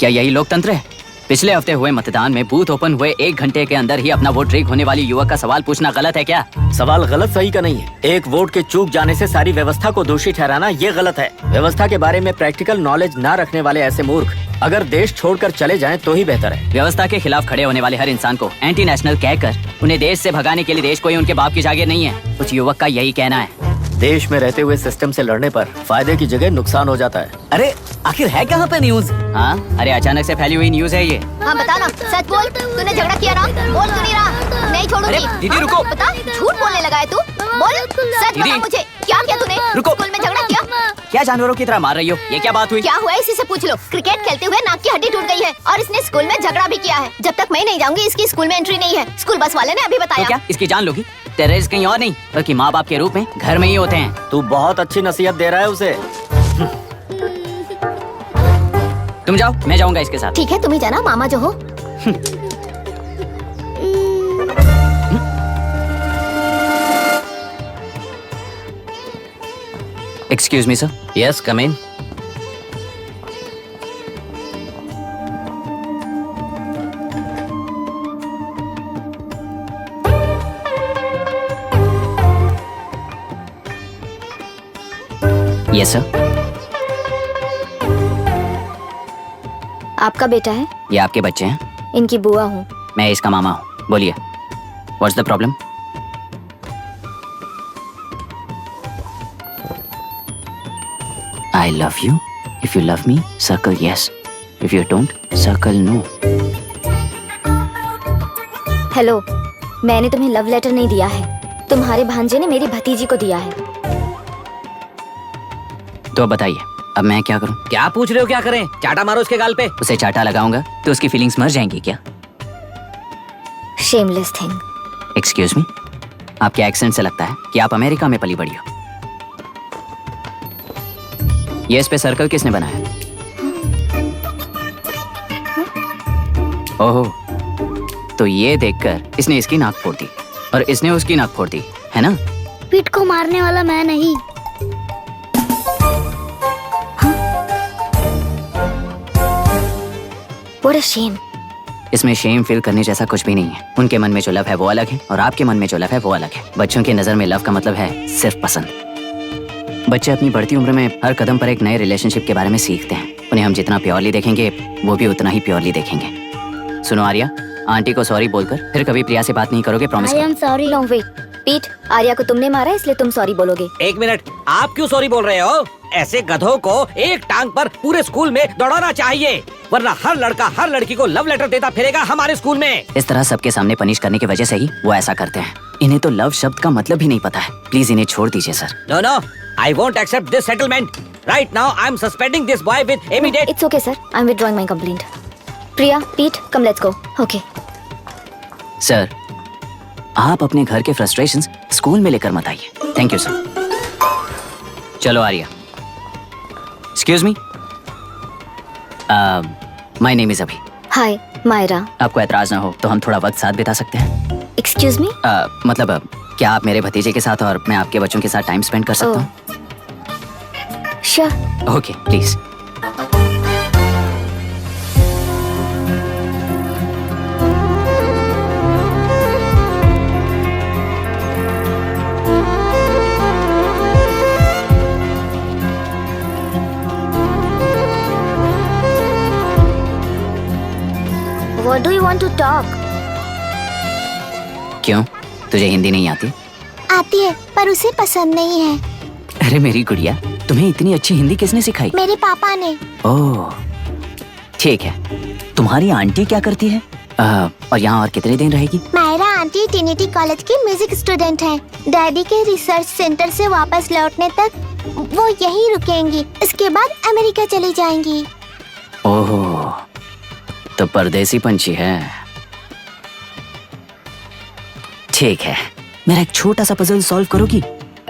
क्या यही लोकतंत्र है? पिछले हफ्ते हुए मतदान में बूथ ओपन हुए 1 घंटे के अंदर ही अपना वोट रीक होने वाली युवक का सवाल पूछना गलत है क्या? सवाल गलत सही का नहीं है। एक वोट के चूक जाने से सारी व्यवस्था को दोषी ठहराना ये गलत है। व्यवस्था के बारे में प्रैक्टिकल नॉलेज न रखने वाले ऐसे मूर्ख अगर देश छोड़कर चले जाएं तो ही बेहतर है। व्यवस्था के खिलाफ खड़े होने वाले हर इंसान को एंटी नेशनल कहकर उन्हें देश से भगाने के लिए देश कोई उनके बाप की जागीर नहीं है। कुछ युवक का यही कहना है। देश में रहते हुए सिस्टम से लड़ने पर फायदे की जगह नुकसान हो जाता है। अरे आखिर है कहाँ पे न्यूज? हाँ, अरे अचानक से फैली हुई न्यूज है ये। हाँ बता ना, सच बोल, तूने झगड़ा किया ना? बोल क्यों नहीं रहा? नहीं छोड़ूंगी। दीदी रुको। बता, झूठ बोलने लगा है तू? बोल, सच बता मुझे, क्या किया तूने? रुको। स्कूल में झगड़ा किया? क्या जानवरों की तरह मार रही हो? ये क्या बात हुई? क्या हुआ इसी से पूछ लो। क्रिकेट खेलते हुए नाक की हड्डी टूट गई है और इसने स्कूल में झगड़ा भी किया है। जब तक मैं नहीं जाऊंगी इसकी स्कूल में एंट्री नहीं है। स्कूल बस वाले ने अभी तो बताया। क्या इसकी जान लोगी? टेररिस्ट कहीं और नहीं बल्कि माँ बाप के रूप में घर में ही होते हैं। तू बहुत अच्छी नसीहत दे रहा है उसे। तुम जाओ, मैं जाऊंगा इसके साथ। ठीक है, तुम ही जाना, मामा जो हो। Excuse me sir. Yes come in. Yes sir. आपका बेटा है? ये आपके बच्चे हैं? इनकी बुआ हूँ। मैं इसका मामा हूँ। बोलिए, what's the problem? I love you. If you love me, circle yes. If you don't, circle no. Hello, मैंने तुम्हें लव लेटर नहीं दिया है। तुम्हारे भांजे ने मेरी भतीजी को दिया है। तो अब बताइए, अब मैं क्या करूं? क्या पूछ रहे हो? क्या करें? चाटा मारो उसके गाल पे। उसे चाटा लगाऊंगा तो उसकी फीलिंग्स मर जाएंगी क्या? Shameless thing. एक्सक्यूज मी, आपके एक्सेंट से लगता है कि आप अमेरिका में पली बड़ी हो। ये इस पे सर्कल किसने बनाया? ओहो, तो ये देखकर इसने इसकी नाक फोड़ दी और इसने उसकी नाक फोड़ दी, है ना? पीठ को मारने वाला मैं नहीं। What a shame. इसमें शेम फील करने जैसा कुछ भी नहीं है। उनके मन में जो लव है वो अलग है और आपके मन में जो लव है वो अलग है। बच्चों की नजर में लव का मतलब है सिर्फ पसंद। बच्चे अपनी बढ़ती उम्र में हर कदम पर एक नए रिलेशनशिप के बारे में सीखते हैं। उन्हें हम जितना प्योरली देखेंगे वो भी उतना ही प्योरली देखेंगे। सुनो आर्या, आंटी को सॉरी बोलकर फिर कभी प्रिया से बात नहीं करोगे, प्रॉमिस करो। सॉरी। नो वेट, पीट, आर्या को तुमने मारा इसलिए तुम सॉरी बोलोगे। एक मिनट, आप क्यों सॉरी बोल रहे हो? ऐसे गधों को एक टांग पर पूरे स्कूल में दौड़ाना चाहिए, वरना हर लड़का हर लड़की को लव लेटर देता फिरेगा हमारे स्कूल में। इस तरह सबके सामने पनिश करने की वजह से ही वो ऐसा करते हैं। इन्हें तो लव शब्द का मतलब भी नहीं पता है। प्लीज इन्हें छोड़ दीजिए sir. No no, I won't accept this settlement. Right now, I'm suspending this boy with immediate. It's okay, sir. I'm withdrawing my complaint. Priya, Pete, come let's go. Okay. Sir, आप अपने घर के frustrations school में लेकर मत आइए। Thank you sir. चलो Arya. Excuse me, my name is Abhi. Hi, Myra. आपको एतराज ना हो तो हम थोड़ा वक्त साथ बिता सकते हैं? Excuse me? मतलब क्या आप मेरे भतीजे के साथ और मैं आपके बच्चों के साथ टाइम स्पेंड कर सकता हूँ? Sure. Okay, please. What do you want to talk? क्यों, तुझे हिंदी नहीं आती? आती है, पर उसे पसंद नहीं है। अरे मेरी गुड़िया, तुम्हें इतनी अच्छी हिंदी किसने सिखाई? मेरे पापा ने। ओह, ठीक है। तुम्हारी आंटी क्या करती है? और यहाँ और कितने दिन रहेगी? मायरा आंटी ट्रिनिटी कॉलेज की म्यूजिक स्टूडेंट हैं। डैडी के रिसर्च सेंटर से वापस लौटने तक वो यहीं रुकेंगी। इसके बाद अमेरिका चली जाएंगी। ओह, तो परदेसी पंछी है। ठीक है, मेरा एक छोटा सा पजल सॉल्व करोगी?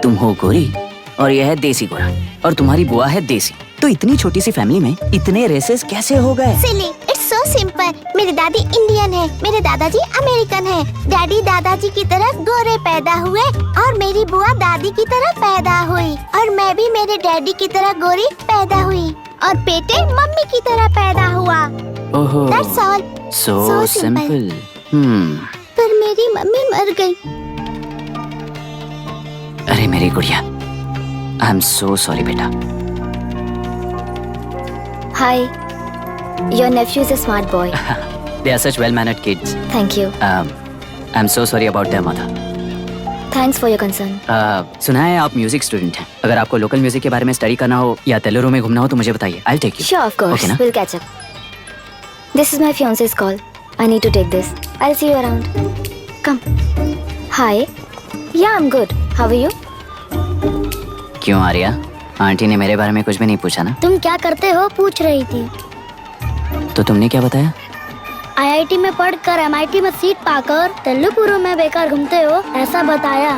तुम हो गोरी और यह है देसी गोरा और तुम्हारी बुआ है देसी। तो इतनी छोटी सी फैमिली में इतने रेसेस कैसे हो गए? सिली, इट्स सो सिंपल। मेरी दादी इंडियन है, मेरे दादाजी अमेरिकन है। डैडी दादाजी की तरह गोरे पैदा हुए और मेरी बुआ दादी की तरह पैदा हुई और मैं भी मेरे डैडी की तरह गोरी पैदा हुई। और बेटे मम्मी की तरह पैदा हुआ। ओहो, That's all. so So simple. पर मेरी मम्मी मर गई। अरे मेरी गुड़िया, आई एम सो सॉरी बेटा। Hi, your nephew is a smart boy. They are such well-mannered kids. Thank you. I'm so sorry about their mother. Thanks for your concern. सुना है आप म्यूजिक स्टूडेंट हैं। अगर आपको लोकल म्यूजिक के बारे में स्टडी करना हो या तेलुरु में घूमना हो तो मुझे बताइए। I'll take you. Sure, of course. Okay, ना? We'll catch up. This is my fiance's call. I need to take this. I'll see you around. Come. Hi. Yeah, I'm good. How are you? क्यों Arya? Aunty ने मेरे बारे में कुछ भी नहीं पूछा ना? तुम क्या करते हो पूछ रही थी। तो तुमने क्या बताया? IIT में पढ़कर MIT में सीट पाकर तेलुगु में बेकार घूमते हो ऐसा बताया।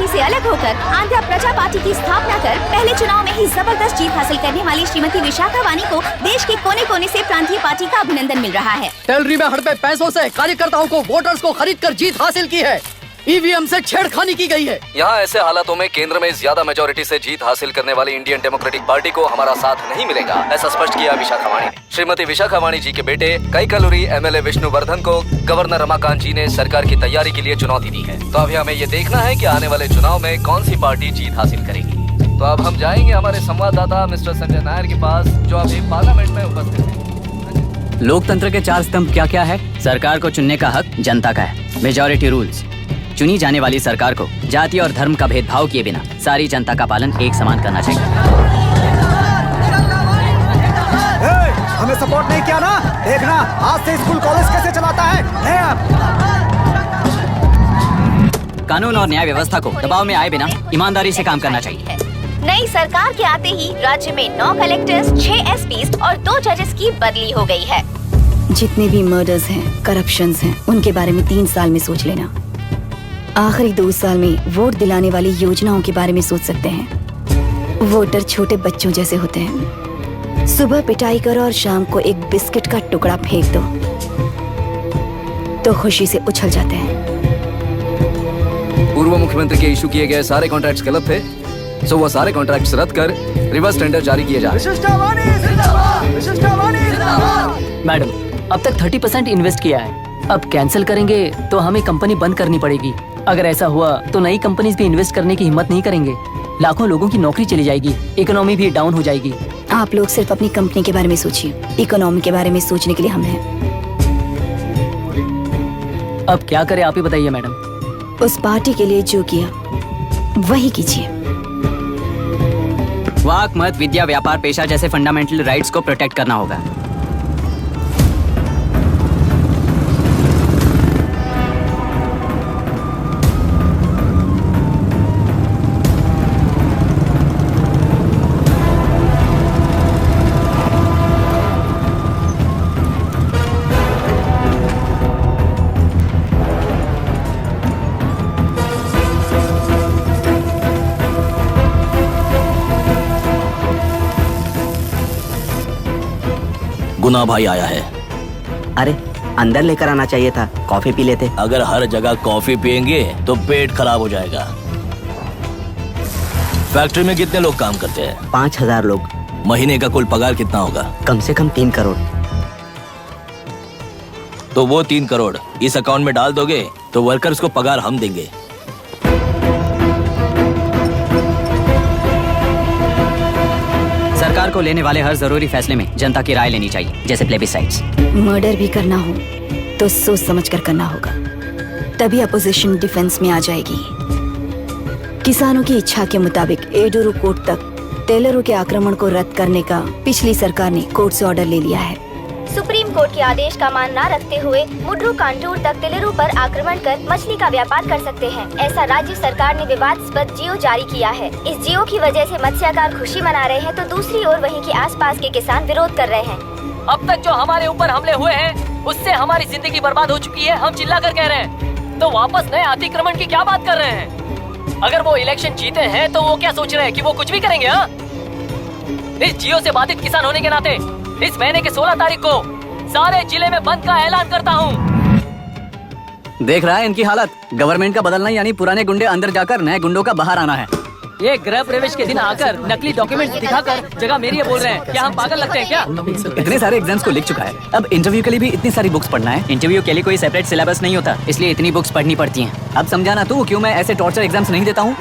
से अलग होकर आंध्र प्रजा पार्टी की स्थापना कर पहले चुनाव में ही जबरदस्त जीत हासिल करने वाली श्रीमती विशाखा वानी को देश के कोने कोने से प्रांतीय पार्टी का अभिनंदन मिल रहा है। टेलरी में हड़पे पैसों से कार्यकर्ताओं को वोटर्स को खरीद कर जीत हासिल की है। ईवीएम से छेड़खानी की गई है। यहाँ ऐसे हालातों में केंद्र में ज्यादा मेजोरिटी से जीत हासिल करने वाली इंडियन डेमोक्रेटिक पार्टी को हमारा साथ नहीं मिलेगा, ऐसा स्पष्ट किया विशाखा वाणी ने। श्रीमती विशाखा वाणी जी के बेटे कैकलुरी MLA विष्णुवर्धन को गवर्नर रमाकांत जी ने सरकार की तैयारी के लिए चुनौती दी है। तो अभी हमें ये देखना है कि आने वाले चुनाव में कौन सी पार्टी जीत हासिल करेगी। तो अब हम जाएंगे हमारे संवाददाता मिस्टर संजय नायर के पास, जो अभी पार्लियामेंट में उपस्थित है। लोकतंत्र के 4 स्तंभ क्या क्या है? सरकार को चुनने का हक जनता का है। Majority rules. चुनी जाने वाली सरकार को जाति और धर्म का भेदभाव किए बिना सारी जनता का पालन एक समान करना चाहिए। हमें सपोर्ट नहीं किया ना, देखना आज से स्कूल कॉलेज कैसे चलाता है। कानून और न्याय व्यवस्था को दबाव में आए बिना ईमानदारी से काम करना चाहिए। नई सरकार के आते ही राज्य में 9 कलेक्टर्स, 6 SPs और 2 जजेस की बदली हो गई है। जितने भी मर्डर्स हैं, करप्शंस हैं, उनके बारे में 3 साल में सोच लेना। आखिरी 2 साल में वोट दिलाने वाली योजनाओं के बारे में सोच सकते हैं। वोटर छोटे बच्चों जैसे होते हैं। सुबह पिटाई करो और शाम को एक बिस्किट का टुकड़ा फेंक दो तो खुशी से उछल जाते हैं। पूर्व मुख्यमंत्री के इशू किए गए सारे कॉन्ट्रैक्ट्स गलत थे, सो वो सारे कॉन्ट्रैक्ट्स रद्द कर रिवर्स टेंडर जारी किए जा रहे हैं। मैडम, अब तक 30% इन्वेस्ट किया है, अब कैंसिल करेंगे तो हमें कंपनी बंद करनी पड़ेगी। अगर ऐसा हुआ तो नई कंपनीज भी इन्वेस्ट करने की हिम्मत नहीं करेंगे। लाखों लोगों की नौकरी चली जाएगी, इकोनॉमी भी डाउन हो जाएगी। आप लोग सिर्फ अपनी कंपनी के बारे में सोचिए, इकोनॉमी के बारे में सोचने के लिए हम हैं। अब क्या करें आप ही बताइए मैडम। उस पार्टी के लिए जो किया वही कीजिए। वाक, मत, विद्या, व्यापार, पेशा जैसे फंडामेंटल राइट्स को प्रोटेक्ट करना होगा। गुना भाई आया है। अरे अंदर लेकर आना चाहिए था, कॉफी पी लेते। अगर हर जगह कॉफी पियेंगे तो पेट खराब हो जाएगा। फैक्ट्री में कितने लोग काम करते हैं? 5000 लोग। महीने का कुल पगार कितना होगा? कम से कम 3 करोड़। तो वो 3 करोड़ इस अकाउंट में डाल दोगे तो वर्कर्स को पगार हम देंगे। सरकार को लेने वाले हर जरूरी फैसले में जनता की राय लेनी चाहिए, जैसे प्लेबिसाइट्स। मर्डर भी करना हो तो सोच समझ कर करना होगा, तभी अपोजिशन डिफेंस में आ जाएगी। किसानों की इच्छा के मुताबिक एडुरु कोर्ट तक टेलरों के आक्रमण को रद्द करने का पिछली सरकार ने कोर्ट से ऑर्डर ले लिया है। सुप्रीम कोर्ट के आदेश का मान न रखते हुए मुड्रू कांटूर तक तिलेरू पर आक्रमण कर मछली का व्यापार कर सकते हैं। ऐसा राज्य सरकार ने विवादास्पद जियो जारी किया है। इस जियो की वजह से मत्स्यकार खुशी मना रहे हैं तो दूसरी ओर वहीं के आसपास के किसान विरोध कर रहे हैं। अब तक जो हमारे ऊपर हमले हुए हैं उससे हमारी जिंदगी बर्बाद हो चुकी है। हम चिल्ला कर कह रहे हैं तो वापस नए अतिक्रमण की क्या बात कर रहे हैं? अगर वो इलेक्शन जीते हैं तो वो क्या सोच रहे हैं कि वो कुछ भी करेंगे? हाँ, इस जियो से बाधित किसान होने के नाते इस महीने के 16 तारीख को सारे जिले में बंद का ऐलान करता हूँ। देख रहा है इनकी हालत। गवर्नमेंट का बदलना यानी पुराने गुंडे अंदर जाकर नए गुंडों का बाहर आना है। ये गृह प्रवेश के दिन आकर नकली डॉक्यूमेंट दिखाकर जगह मेरी है बोल रहे हैं। क्या हम पागल लगते हैं क्या? इतने सारे एग्जाम्स को लिख चुका है, अब इंटरव्यू के लिए भी इतनी सारी बुक्स पढ़ना है। इंटरव्यू के लिए कोई सेपरेट सिलेबस नहीं होता, इसलिए इतनी बुक्स पढ़नी पड़ती हैं। अब समझाना तू क्यों मैं ऐसे टॉर्चर एग्जाम्स नहीं देता हूँ।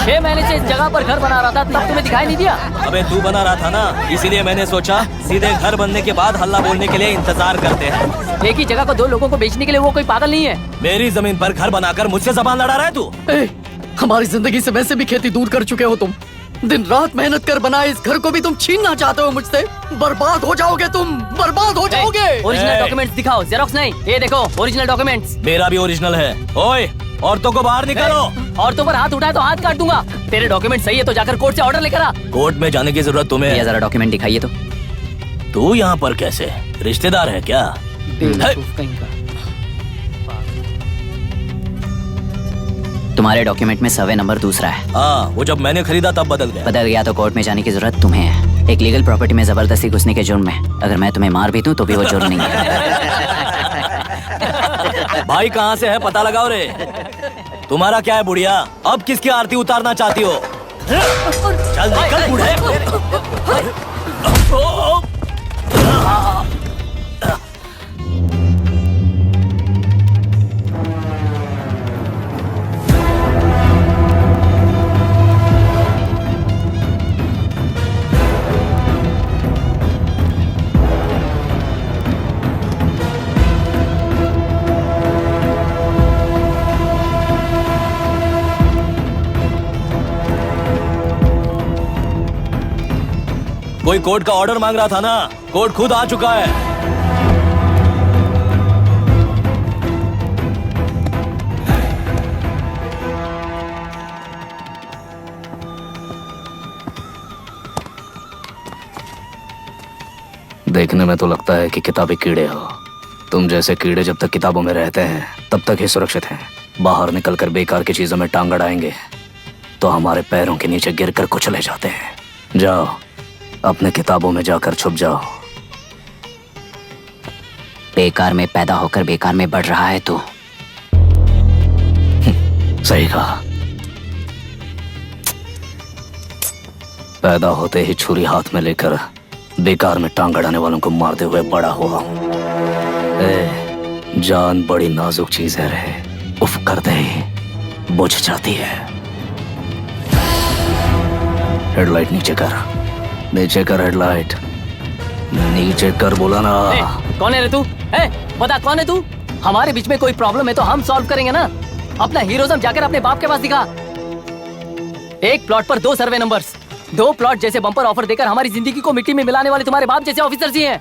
6 महीने से इस जगह पर घर बना रहा था, तब तुम्हें दिखाई नहीं दिया? अबे तू बना रहा था ना, इसीलिए मैंने सोचा सीधे घर बनने के बाद हल्ला बोलने के लिए इंतजार करते हैं। एक ही जगह को 2 लोगों को बेचने के लिए वो कोई पागल नहीं है। मेरी जमीन पर घर बनाकर मुझसे जबान लड़ा रहा है तू। हमारी जिंदगी से वैसे भी खेती दूर कर चुके हो तुम। दिन रात मेहनत कर बनाए इस घर को भी तुम छीनना चाहते हो मुझसे। बर्बाद हो जाओगे तुम, बर्बाद हो जाओगे। ओरिजिनल डॉक्यूमेंट्स दिखाओ, जेरोक्स नहीं। ये देखो ओरिजिनल डॉक्यूमेंट्स। मेरा भी ओरिजिनल है। ओए, औरतों को बाहर निकालो। औरतों पर हाथ उठाए तो हाथ काट दूंगा। तेरे डॉक्यूमेंट सही है तो जाकर कोर्ट से ऑर्डर लेकर आ। कोर्ट में जाने की जरूरत तुम्हें है? जरा डॉक्यूमेंट दिखाइए तो। तू यहाँ पर कैसे? रिश्तेदार है क्या? तुम्हारे डॉक्यूमेंट में सर्वे नंबर दूसरा है। हाँ, वो जब मैंने खरीदा तब बदल गया तो कोर्ट में जाने की जरूरत तुम्हें है। एक लीगल प्रॉपर्टी में जबरदस्ती घुसने के जुर्म में अगर मैं तुम्हें मार भी दूं तो भी वो जुर्म नहीं है। भाई कहाँ से है पता लगाओ रे। तुम्हारा क्या है बुढ़िया? अब किसकी आरती उतारना चाहती हो? चल निकल बूढ़े। कोई कोर्ट का ऑर्डर मांग रहा था ना, कोर्ट खुद आ चुका है। देखने में तो लगता है कि किताबी कीड़े हो। तुम जैसे कीड़े जब तक किताबों में रहते हैं तब तक ही सुरक्षित हैं। बाहर निकलकर बेकार की चीजों में टांग अड़ाएंगे तो हमारे पैरों के नीचे गिरकर कुचले जाते हैं। जाओ अपने किताबों में जाकर छुप जाओ। बेकार में पैदा होकर बेकार में बढ़ रहा है तू। सही कहा। पैदा होते ही छुरी हाथ में लेकर बेकार में टांग अड़ाने वालों को मारते हुए बड़ा हुआ हूं। जान बड़ी नाजुक चीज है रे, उफ करते ही बुझ जाती है। हेडलाइट नीचे कर, नीचे कर हेडलाइट, नीचे कर बोला ना। कौन है रे तू? बता कौन है तू? हमारे बीच में कोई प्रॉब्लम है तो हम सॉल्व करेंगे ना। अपना हीरोइज्म जाकर अपने बाप के पास दिखा। एक प्लॉट पर 2 सर्वे नंबर्स, 2 प्लॉट जैसे बम्पर ऑफर देकर हमारी जिंदगी को मिट्टी में मिलाने वाले तुम्हारे बाप जैसे ऑफिसर्स ही हैं।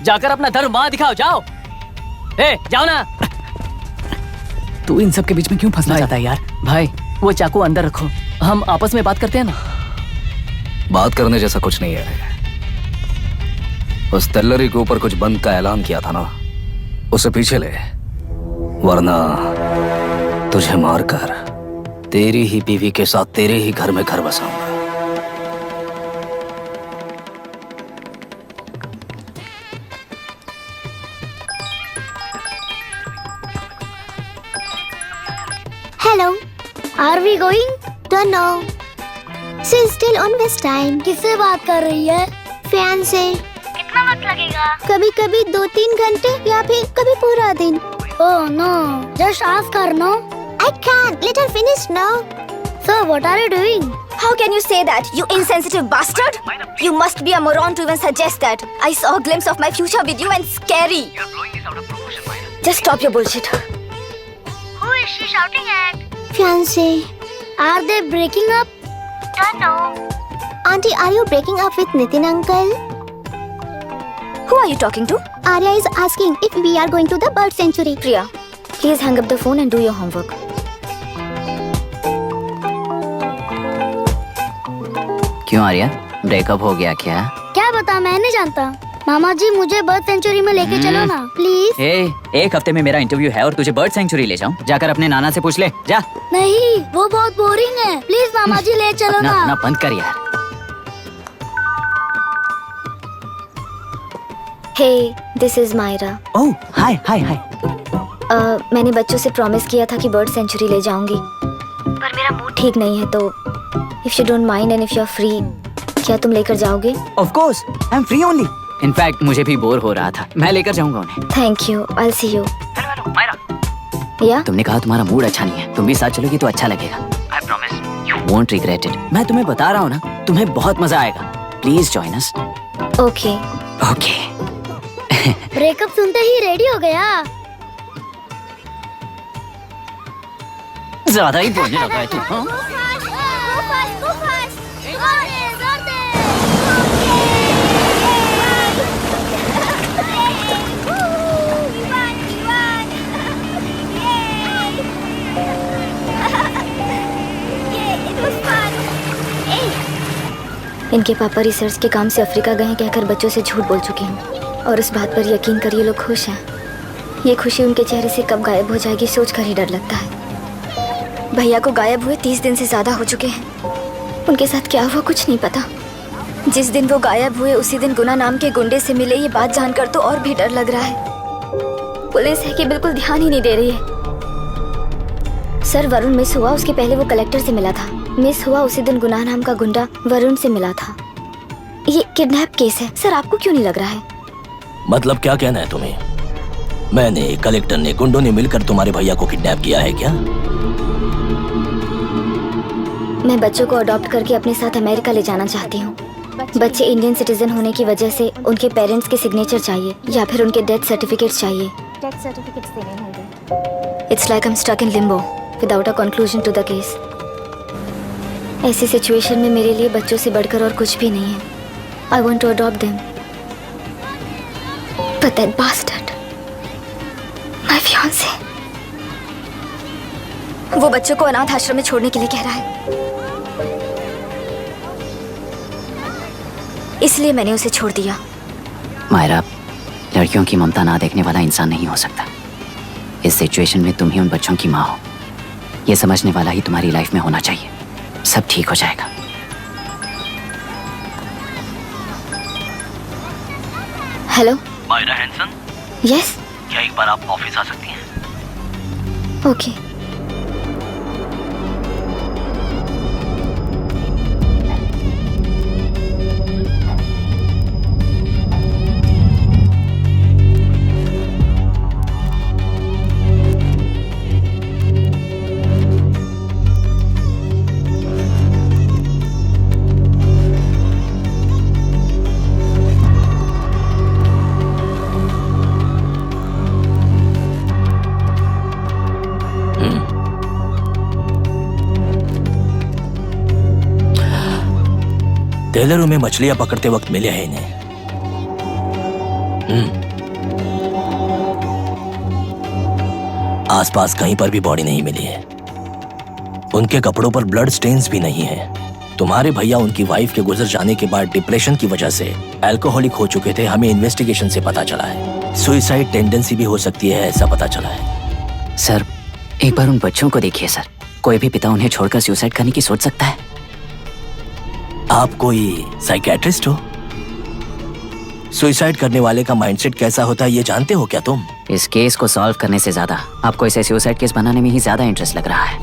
जाकर अपना धर्म वहां दिखाओ, जाओ। जाओ ना। तू इन सब के बीच में क्यों फंसना चाहता है यार? भाई वो चाकू अंदर रखो, हम आपस में बात करते हैं ना। बात करने जैसा कुछ नहीं है। उस तेलरी के ऊपर कुछ बंद का ऐलान किया था ना, उसे पीछे ले, वरना तुझे मारकर तेरी ही बीवी के साथ तेरे ही घर में घर बसाऊंगा। Hello, are we going? Don't know. She's still on this time. किससे बात कर रही है? फैन से। कितना वक्त लगेगा? कभी कभी 2-3 घंटे या फिर कभी पूरा दिन। Oh no, just ask her no. I can't. Let her finish now. So what are you doing? How can you say that, you insensitive bastard? You must be a moron to even suggest that. I saw a glimpse of my future with you and scary. Just stop your bullshit. Who is she shouting at? fiancé. Are they breaking up? Don't know. Auntie, are you breaking up with Nitin uncle? Who are you talking to? Arya is asking if we are going to the bird sanctuary. Priya, please hang up the phone and do your homework. क्यों Arya, breakup हो गया क्या? क्या बता, मैं नहीं जानता। मामा जी मुझे बर्ड सेंचुरी में लेके चलो ना प्लीज। एक हफ्ते में मेरा इंटरव्यू है और तुझे बर्ड सेंचुरी ले जाऊं? जाकर अपने नाना से पूछ ले, जा। नहीं, वो बहुत बोरिंग है, प्लीज मामा जी ले चलो ना। अपना बंद कर यार। Hey, this is Myra. ओह, हाय हाय हाय। मैंने बच्चों से प्रॉमिस किया था कि बर्ड सेंचुरी ले जाऊंगी, पर मेरा मूड ठीक नहीं है, तो if you don't mind and if you're free, क्या तुम लेकर जाओगे? Of course, I'm free only. In fact मुझे भी बोर हो रहा था, मैं लेकर जाऊंगा उन्हें। Thank you, I'll see you. या? तुमने कहा तुम्हारा मूड अच्छा नहीं है, तुम भी साथ चलोगी तो अच्छा लगेगा। I promise, you won't regret it. मैं तुम्हें बता रहा हूँ ना, तुम्हें बहुत मजा आएगा। Please join us. Okay. Okay. Breakup सुनते ही रेडी हो गया। ज्यादा ही बोलने लगा है तू, हाँ? इनके पापा रिसर्च के काम से अफ्रीका गए कहकर बच्चों से झूठ बोल चुके हैं, और इस बात पर यकीन कर ये लोग खुश हैं। ये खुशी उनके चेहरे से कब गायब हो जाएगी सोचकर ही डर लगता है। भैया को गायब हुए 30 दिन से ज्यादा हो चुके हैं। उनके साथ क्या हुआ कुछ नहीं पता। जिस दिन वो गायब हुए उसी दिन गुना नाम के गुंडे से मिले, ये बात जानकर तो और भी डर लग रहा है। पुलिस है कि बिल्कुल ध्यान ही नहीं दे रही है। सर, वरुण मिस हुआ उसके पहले वो कलेक्टर से मिला था। मिस हुआ उसी दिन गुनाह नाम का गुंडा वरुण से मिला था। ये किडनैप केस है सर, आपको क्यों नहीं लग रहा है? मतलब क्या कहना है तुम्हें? मैंने, कलेक्टर ने, गुंडों ने मिलकर तुम्हारे भैया को किडनैप किया है क्या? मैं बच्चों को अडॉप्ट करके अपने साथ अमेरिका ले जाना चाहती हूँ। बच्चे इंडियन सिटीजन होने की वजह से उनके पेरेंट्स के सिग्नेचर चाहिए या फिर उनके डेथ सर्टिफिकेट चाहिए। डेथ सर्टिफिकेट्स देने होंगे। It's like I am stuck in limbo without a conclusion to the case. ऐसी सिचुएशन में मेरे लिए बच्चों से बढ़कर और कुछ भी नहीं है। I want to adopt them, but that bastard, my fiance, वो बच्चों को अनाथ आश्रम में छोड़ने के लिए कह रहा है। इसलिए मैंने उसे छोड़ दिया। मायरा, लड़कियों की ममता ना देखने वाला इंसान नहीं हो सकता। इस सिचुएशन में तुम ही उन बच्चों की माँ हो, ये समझने वाला ही तुम्हारी लाइफ में होना चाहिए। सब ठीक हो जाएगा। Hello Myra Hansen? यस। क्या एक बार आप ऑफिस आ सकती हैं? ओके। टेलरों में मछलियां पकड़ते वक्त मिले हैं इन्हें। आसपास कहीं पर भी बॉडी नहीं मिली है। उनके कपड़ों पर ब्लड स्टेन्स भी नहीं है। तुम्हारे भैया उनकी वाइफ के गुजर जाने के बाद डिप्रेशन की वजह से अल्कोहलिक हो चुके थे। हमें इन्वेस्टिगेशन से पता चला है सुसाइड टेंडेंसी भी हो सकती है, ऐसा पता चला है। सर, एक बार उन बच्चों को देखिए सर। कोई भी पिता उन्हें छोड़कर सुसाइड करने की सोच सकता है? आप कोई साइकियाट्रिस्ट हो? सुसाइड करने वाले का माइंडसेट कैसा होता है ये जानते हो क्या तुम? इस केस को सॉल्व करने से ज्यादा आपको इसे सुसाइड केस बनाने में ही ज्यादा इंटरेस्ट लग रहा है।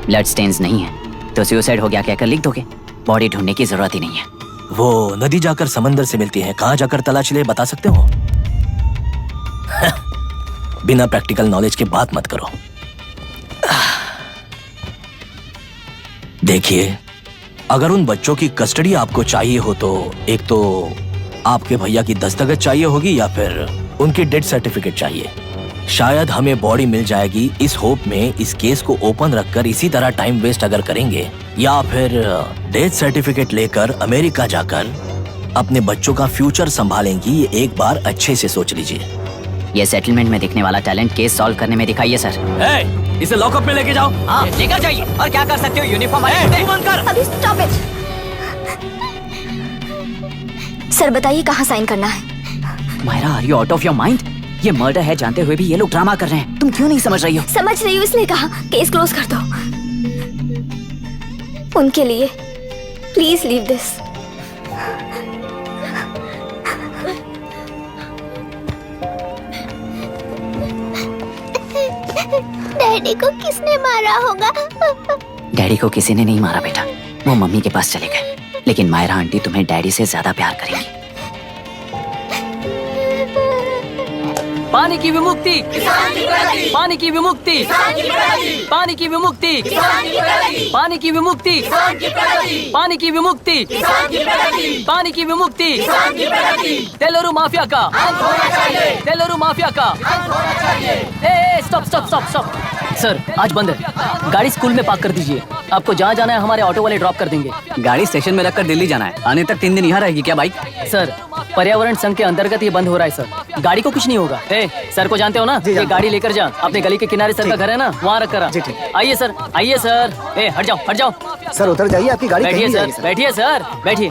ब्लड स्टेन्स नहीं है तो सुसाइड हो गया कहकर लिख दोगे। बॉडी ढूंढने की जरूरत ही नहीं है। वो नदी जाकर समंदर से मिलती है, कहाँ जाकर तलाश ले बता सकते हो? बिना प्रैक्टिकल नॉलेज के बात मत करो। देखिए, अगर उन बच्चों की कस्टडी आपको चाहिए हो तो एक तो आपके भैया की दस्तखत चाहिए होगी या फिर उनकी डेथ सर्टिफिकेट चाहिए। शायद हमें बॉडी मिल जाएगी इस होप में इस केस को ओपन रखकर इसी तरह टाइम वेस्ट अगर करेंगे, या फिर डेथ सर्टिफिकेट लेकर अमेरिका जाकर अपने बच्चों का फ्यूचर संभालेंगी, ये एक बार अच्छे से सोच लीजिए। ये सेटलमेंट में दिखने वाला टैलेंट केस सॉल्व करने में दिखाइए सर। इसे लॉकअप में लेके जाओ। हाँ लेकर जाइए। और क्या कर सकते हो, यूनिफॉर्म बंद कर। अभी स्टॉप इट। सर बताइए कहाँ साइन करना है? Myra, are you out of your mind? ये मर्डर है जानते हुए भी ये लोग ड्रामा कर रहे हैं। तुम क्यों नहीं समझ रही हो? समझ रही हूँ, इसलिए कहा केस क्लोज कर दो। उनके लिए प्लीज लीव दिस। डैडी को किसने मारा होगा? डैडी को किसी ने नहीं मारा बेटा, वो मम्मी के पास चले गए। लेकिन मायरा आंटी तुम्हें डैडी से ज्यादा प्यार करेंगी। पानी की विमुक्ति, पानी की विमुक्ति, पानी की विमुक्ति, पानी की विमुक्ति, पानी की विमुक्ति, पानी की विमुक्ति, तेलुरु माफिया का, तेलुरु माफिया का। Stop stop stop stop. Sir आज बंद है, गाड़ी स्कूल में पार्क कर दीजिए। आपको जहाँ जाना है हमारे ऑटो वाले ड्रॉप कर देंगे। गाड़ी स्टेशन में रखकर दिल्ली जाना है, आने तक 3 दिन यहाँ रहेगी क्या बाइक? सर पर्यावरण संघ के अंतर्गत ये बंद हो रहा है सर, गाड़ी को कुछ नहीं होगा। सर को जानते हो ना, ये गाड़ी लेकर जा, अपने गली के किनारे सर का घर है ना, वहाँ रख कर। आइए सर, आइए सर। हट जाओ हट जाओ। सर उतर जाइए, आपकी गाड़ी बैठिए सर, बैठिए सर, बैठिए।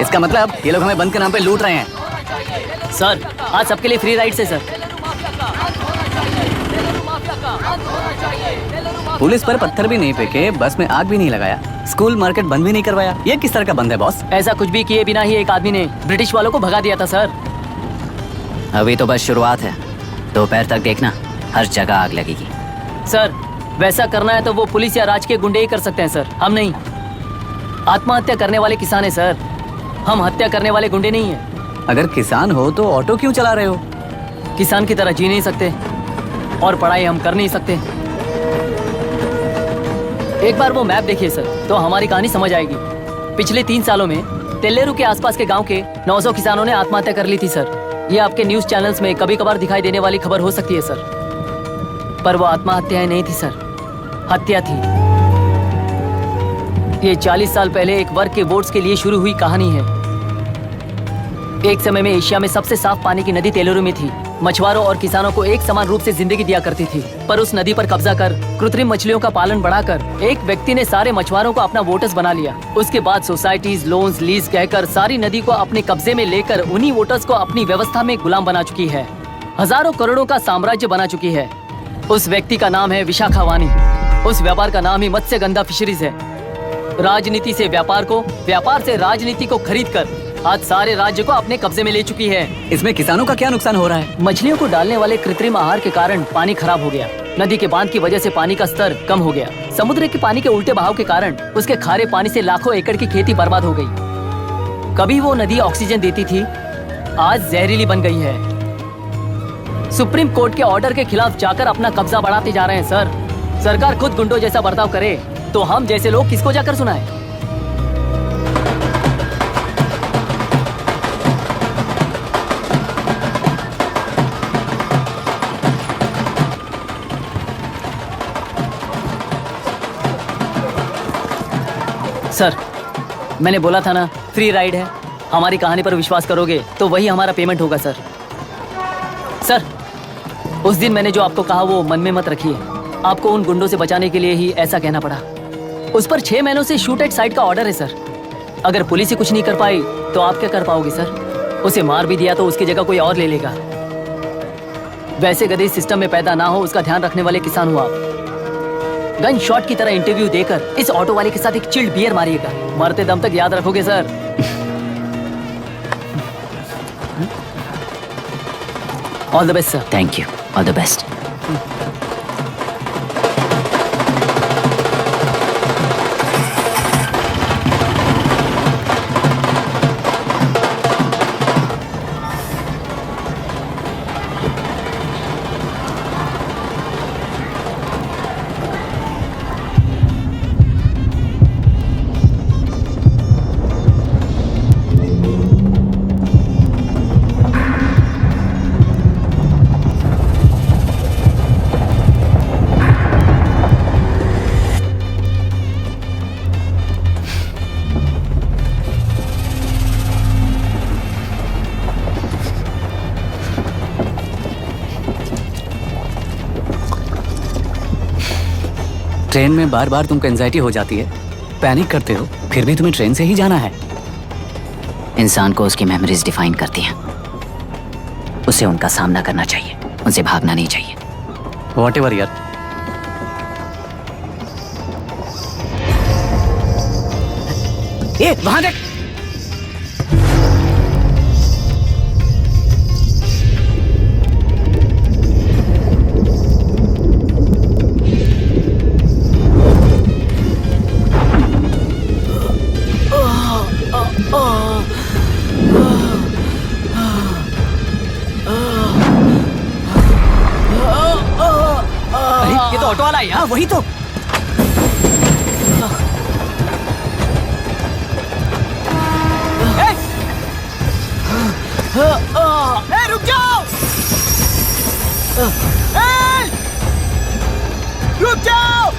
इसका मतलब ये लोग हमें बंद के नाम पे लूट रहे हैं। सर आज सबके लिए फ्री राइड से सर। पुलिस पर पत्थर भी नहीं फेंके, बस में आग भी नहीं लगाया, स्कूल मार्केट बंद भी नहीं करवाया, ये किस तरह का बंद है बॉस? ऐसा कुछ भी किए बिना ही एक आदमी ने ब्रिटिश वालों को भगा दिया था सर। अभी तो बस शुरुआत है, दोपहर तक देखना हर जगह आग लगेगी। सर वैसा करना है तो वो पुलिस या राज के गुंडे ही कर सकते हैं सर, हम नहीं। आत्महत्या करने वाले किसान है सर, हम हत्या करने वाले गुंडे नहीं है। अगर किसान हो तो ऑटो क्यों चला रहे हो? किसान की तरह जी नहीं सकते और पढ़ाई हम कर नहीं सकते। एक बार वो मैप देखिए सर तो हमारी कहानी समझ आएगी। पिछले 3 सालों में तेल्लेरू के आसपास के गांव के 900 किसानों ने आत्महत्या कर ली थी सर। ये आपके न्यूज चैनल्स में कभी कभार दिखाई देने वाली खबर हो सकती है सर, पर वो आत्महत्याएं नहीं थी सर, हत्या थी। ये 40 साल पहले एक वर्ग के वोट्स के लिए शुरू हुई कहानी है। एक समय में एशिया में सबसे साफ पानी की नदी तेलुरु में थी। मछुआरों और किसानों को एक समान रूप से जिंदगी दिया करती थी, पर उस नदी पर कब्जा कर कृत्रिम मछलियों का पालन बढ़ाकर एक व्यक्ति ने सारे मछुआरों को अपना वोटर्स बना लिया। उसके बाद सोसाइटीज, लोन्स, लीज कहकर सारी नदी को अपने कब्जे में लेकर उन्हीं वोटर्स को अपनी व्यवस्था में गुलाम बना चुकी है। हजारों करोड़ों का साम्राज्य बना चुकी है। उस व्यक्ति का नाम है विशाखावाणी। उस व्यापार का नाम ही मत्स्यगंधा फिशरीज है। राजनीति से व्यापार को, व्यापार से राजनीति को खरीद कर आज सारे राज्य को अपने कब्जे में ले चुकी है। इसमें किसानों का क्या नुकसान हो रहा है? मछलियों को डालने वाले कृत्रिम आहार के कारण पानी खराब हो गया। नदी के बांध की वजह से पानी का स्तर कम हो गया। समुद्र के पानी के उल्टे बहाव के कारण उसके खारे पानी से लाखों एकड़ की खेती बर्बाद हो गई। कभी वो नदी ऑक्सीजन देती थी, आज जहरीली बन गई है। सुप्रीम कोर्ट के ऑर्डर के खिलाफ जाकर अपना कब्जा बढ़ाते जा रहे हैं सर। सरकार खुद गुंडों जैसा बर्ताव करे तो हम जैसे लोग किसको जाकर सुनाएं? सर मैंने बोला था ना, फ्री राइड है। हमारी कहानी पर विश्वास करोगे तो वही हमारा पेमेंट होगा सर। सर उस दिन मैंने जो आपको कहा वो मन में मत रखिए। आपको उन गुंडों से बचाने के लिए ही ऐसा कहना पड़ा। उस पर 6 महीनों से शूट एट साइट का ऑर्डर है सर। अगर पुलिस ही कुछ नहीं कर पाई तो आप क्या कर पाओगे सर? उसे मार भी दिया तो उसकी जगह कोई और ले लेगा। वैसे गधे सिस्टम में पैदा ना हो उसका ध्यान रखने वाले किसान हो आप। गन शॉट की तरह इंटरव्यू देकर इस ऑटो वाले के साथ एक चिल्ड बियर मारिएगा। मरते दम तक याद रखोगे sir. All the best sir. Thank you, all the best. Train में बार बार तुमको एंजाइटी हो जाती है, पैनिक करते हो, फिर भी तुम्हें ट्रेन से ही जाना है। इंसान को उसकी मेमोरीज डिफाइन करती हैं। उसे उनका सामना करना चाहिए, उनसे भागना नहीं चाहिए। व्हाटएवर यार। वहां देख। अरे ये तो ऑटो वाला है यार। वही तो। रुक जाओ। रुक जाओ।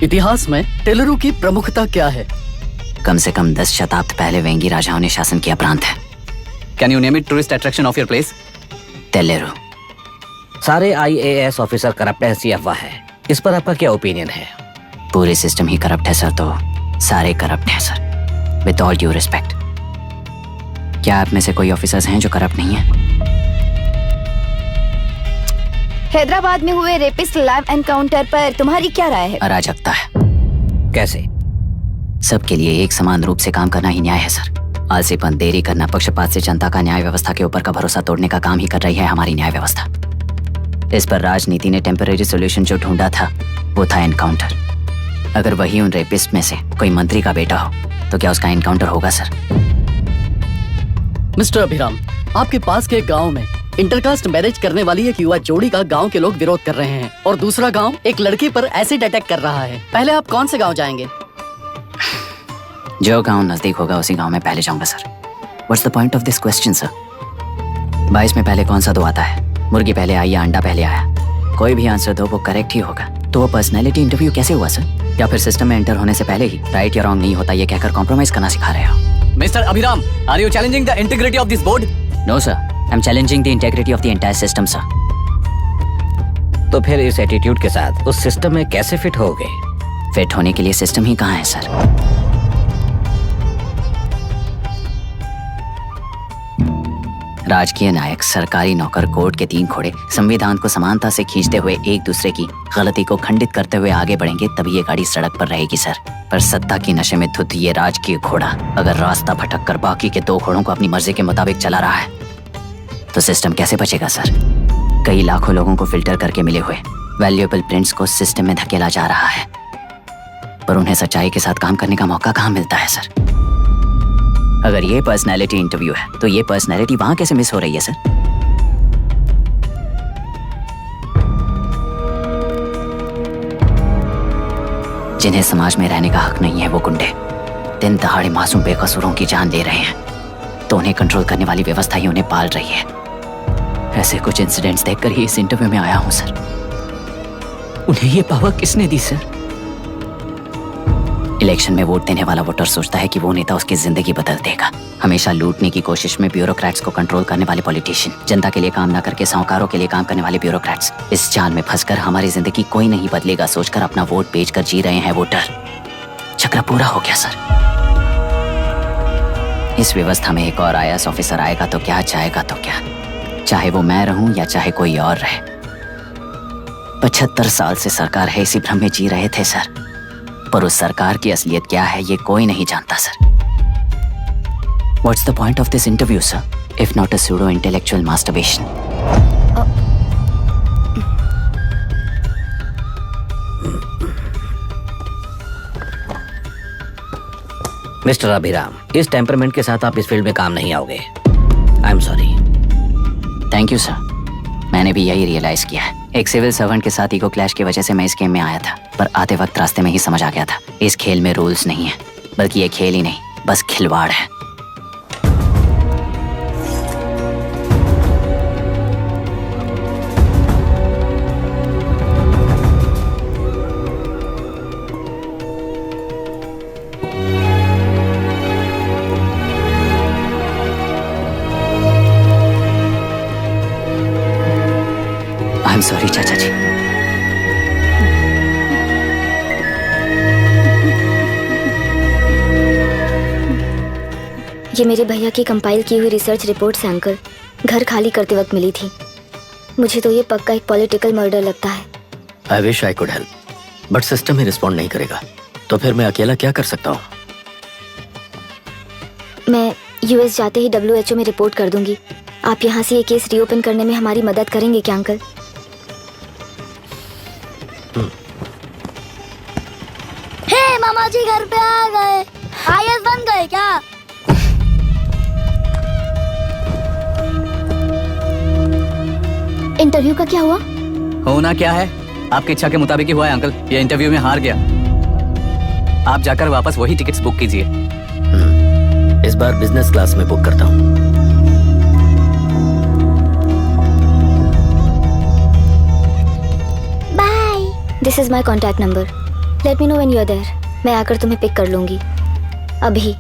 इतिहास में टेलरू की प्रमुखता क्या है? कम से कम 10 शताब्दी पहले वेंगी राजाओं ने शासन किया प्रांत है। Can you name it tourist attraction of your place? टेलेरू। सारे IAS ऑफिसर करप्ट है, ऐसी अफवाह है। इस पर आपका क्या ओपिनियन है? पूरे सिस्टम ही करप्ट है सर, तो सारे करप्ट हैं sir. With all due respect, क्या आप में से कोई ऑफिसर्स हैं जो करप्ट नहीं है? हैदराबाद में हुए रेपिस्ट लाइव एनकाउंटर पर तुम्हारी क्या राय है? अराजकता है। कैसे? सबके लिए एक समान रूप से काम करना ही न्याय है सर। आलसीपन, देरी करना, पक्षपात से जनता का न्याय व्यवस्था के ऊपर का भरोसा तोड़ने का काम ही कर रही है हमारी न्याय व्यवस्था। इस पर राजनीति ने टेम्परेरी सोल्यूशन जो ढूंढा था वो था एनकाउंटर। अगर वही उन रेपिस्ट में से कोई मंत्री का बेटा हो तो क्या उसका एनकाउंटर होगा सर? मिस्टर अभिराम, आपके पास के गांव में इंटरकास्ट मैरिज करने वाली एक युवा जोड़ी का गांव के लोग विरोध कर रहे हैं और दूसरा गांव एक लड़की पर एसिड अटैक कर रहा है। पहले आप कौन से गांव जाएंगे? जो गांव नजदीक होगा उसी गांव में पहले जाऊंगा sir. What's the point of this question sir? 22 में पहले कौन सा दो आता है? मुर्गी पहले आई या अंडा पहले आया? कोई भी आंसर दो, वो करेक्ट ही होगा। तो वो पर्सनैलिटी इंटरव्यू कैसे हुआ सर? या फिर सिस्टम में एंटर होने से पहले ही राइट या रॉन्ग नहीं होता ये कहकर कॉम्प्रोमाइज करना सिखा रहे हो? Mister Abhiram, are you challenging the integrity of this board? No sir, I am challenging the integrity of the entire system sir. तो फिर इस एटीट्यूड के साथ उस सिस्टम में कैसे फिट होगे? फिट होने के लिए सिस्टम ही कहाँ है सर? राजकीय नायक, सरकारी नौकर, कोर्ट के 3 घोड़े संविधान को समानता से खींचते हुए एक दूसरे की गलती को खंडित करते हुए आगे बढ़ेंगे तभी ये गाड़ी सड़क पर रहेगी सर। पर सत्ता की नशे में धुत ये राजकीय घोड़ा अगर रास्ता भटक कर बाकी के 2 घोड़ों को अपनी मर्जी के मुताबिक चला रहा है तो सिस्टम कैसे बचेगा सर? कई लाखों लोगों को फिल्टर करके मिले हुए वैल्यूएबल प्रिंट्स को सिस्टम में धकेला जा रहा है, पर उन्हें सच्चाई के साथ काम करने का मौका कहाँ मिलता है सर? अगर ये पर्सनैलिटी इंटरव्यू है तो ये पर्सनैलिटी वहां कैसे मिस हो रही है सर? जिन्हें समाज में रहने का हक नहीं है वो गुंडे दिन दहाड़े मासूम बेकसूरों की जान ले रहे हैं, तो उन्हें कंट्रोल करने वाली व्यवस्था ही उन्हें पाल रही है। ऐसे कुछ इंसिडेंट्स देखकर ही इस इंटरव्यू में आया हूं सर। उन्हें ये पावर किसने दी सर? इलेक्शन में वोट देने वाला वोटर सोचता है कि वो नेता उसकी जिंदगी बदल देगा। हमेशा लूटने की कोशिश में ब्यूरोक्रेट्स को कंट्रोल करने वाले पॉलिटिशियन, जनता के लिए काम ना करके साहूकारों के लिए काम करने वाले ब्यूरोक्रेट्स, इस जाल में फंसकर हमारी जिंदगी कोई नहीं बदलेगा सोचकर अपना वोट बेचकर जी रहे हैं वोटर। चक्र पूरा हो गया सर। इस व्यवस्था में एक और IAS ऑफिसर आएगा तो क्या, जाएगा तो क्या, चाहे वो मैं रहूं या चाहे कोई और रहे। 75 साल से सरकार है इसी भ्रम में जी रहे थे सर, पर उस सरकार की असलियत क्या है ये कोई नहीं जानता sir. What's the point of this interview, sir? If not a pseudo-intellectual masturbation. Mister Abhiram, इस टेम्परमेंट के साथ आप इस फील्ड में काम नहीं आओगे। आई am sorry. Thank you sir. मैंने भी यही रियलाइज किया है। एक सिविल सर्वेंट के साथ ईगो क्लैश की वजह से मैं इस गेम में आया था, पर आते वक्त रास्ते में ही समझ आ गया था इस खेल में रूल्स नहीं है, बल्कि ये खेल ही नहीं, बस खिलवाड़ है। आई एम सॉरी चाचा जी। ये मेरे भैया की कंपाइल की हुई रिसर्च रिपोर्ट से अंकल घर खाली करते वक्त मिली थी। मुझे तो ये पक्का एक पॉलिटिकल मर्डर लगता है। I wish I could help, but system he respond नहीं करेगा, तो फिर मैं अकेला क्या कर सकता हूँ? मैं यूएस जाते ही WHO में रिपोर्ट कर दूंगी। आप यहाँ से ये केस रीओपन करने में हमारी मदद करेंगे क्या अंकल? हे मामा जी घर पे आ गए। IS बन गए क्या? इंटरव्यू का क्या हुआ? होना क्या है, आपकी इच्छा के मुताबिक ही हुआ है अंकल। ये इंटरव्यू में हार गया। आप जाकर वापस वही टिकट्स बुक कीजिए। इस बार बिजनेस क्लास में बुक करता हूँ। Bye. This is my contact number. Let me know when you are there. मैं आकर तुम्हें पिक कर लूंगी। अभी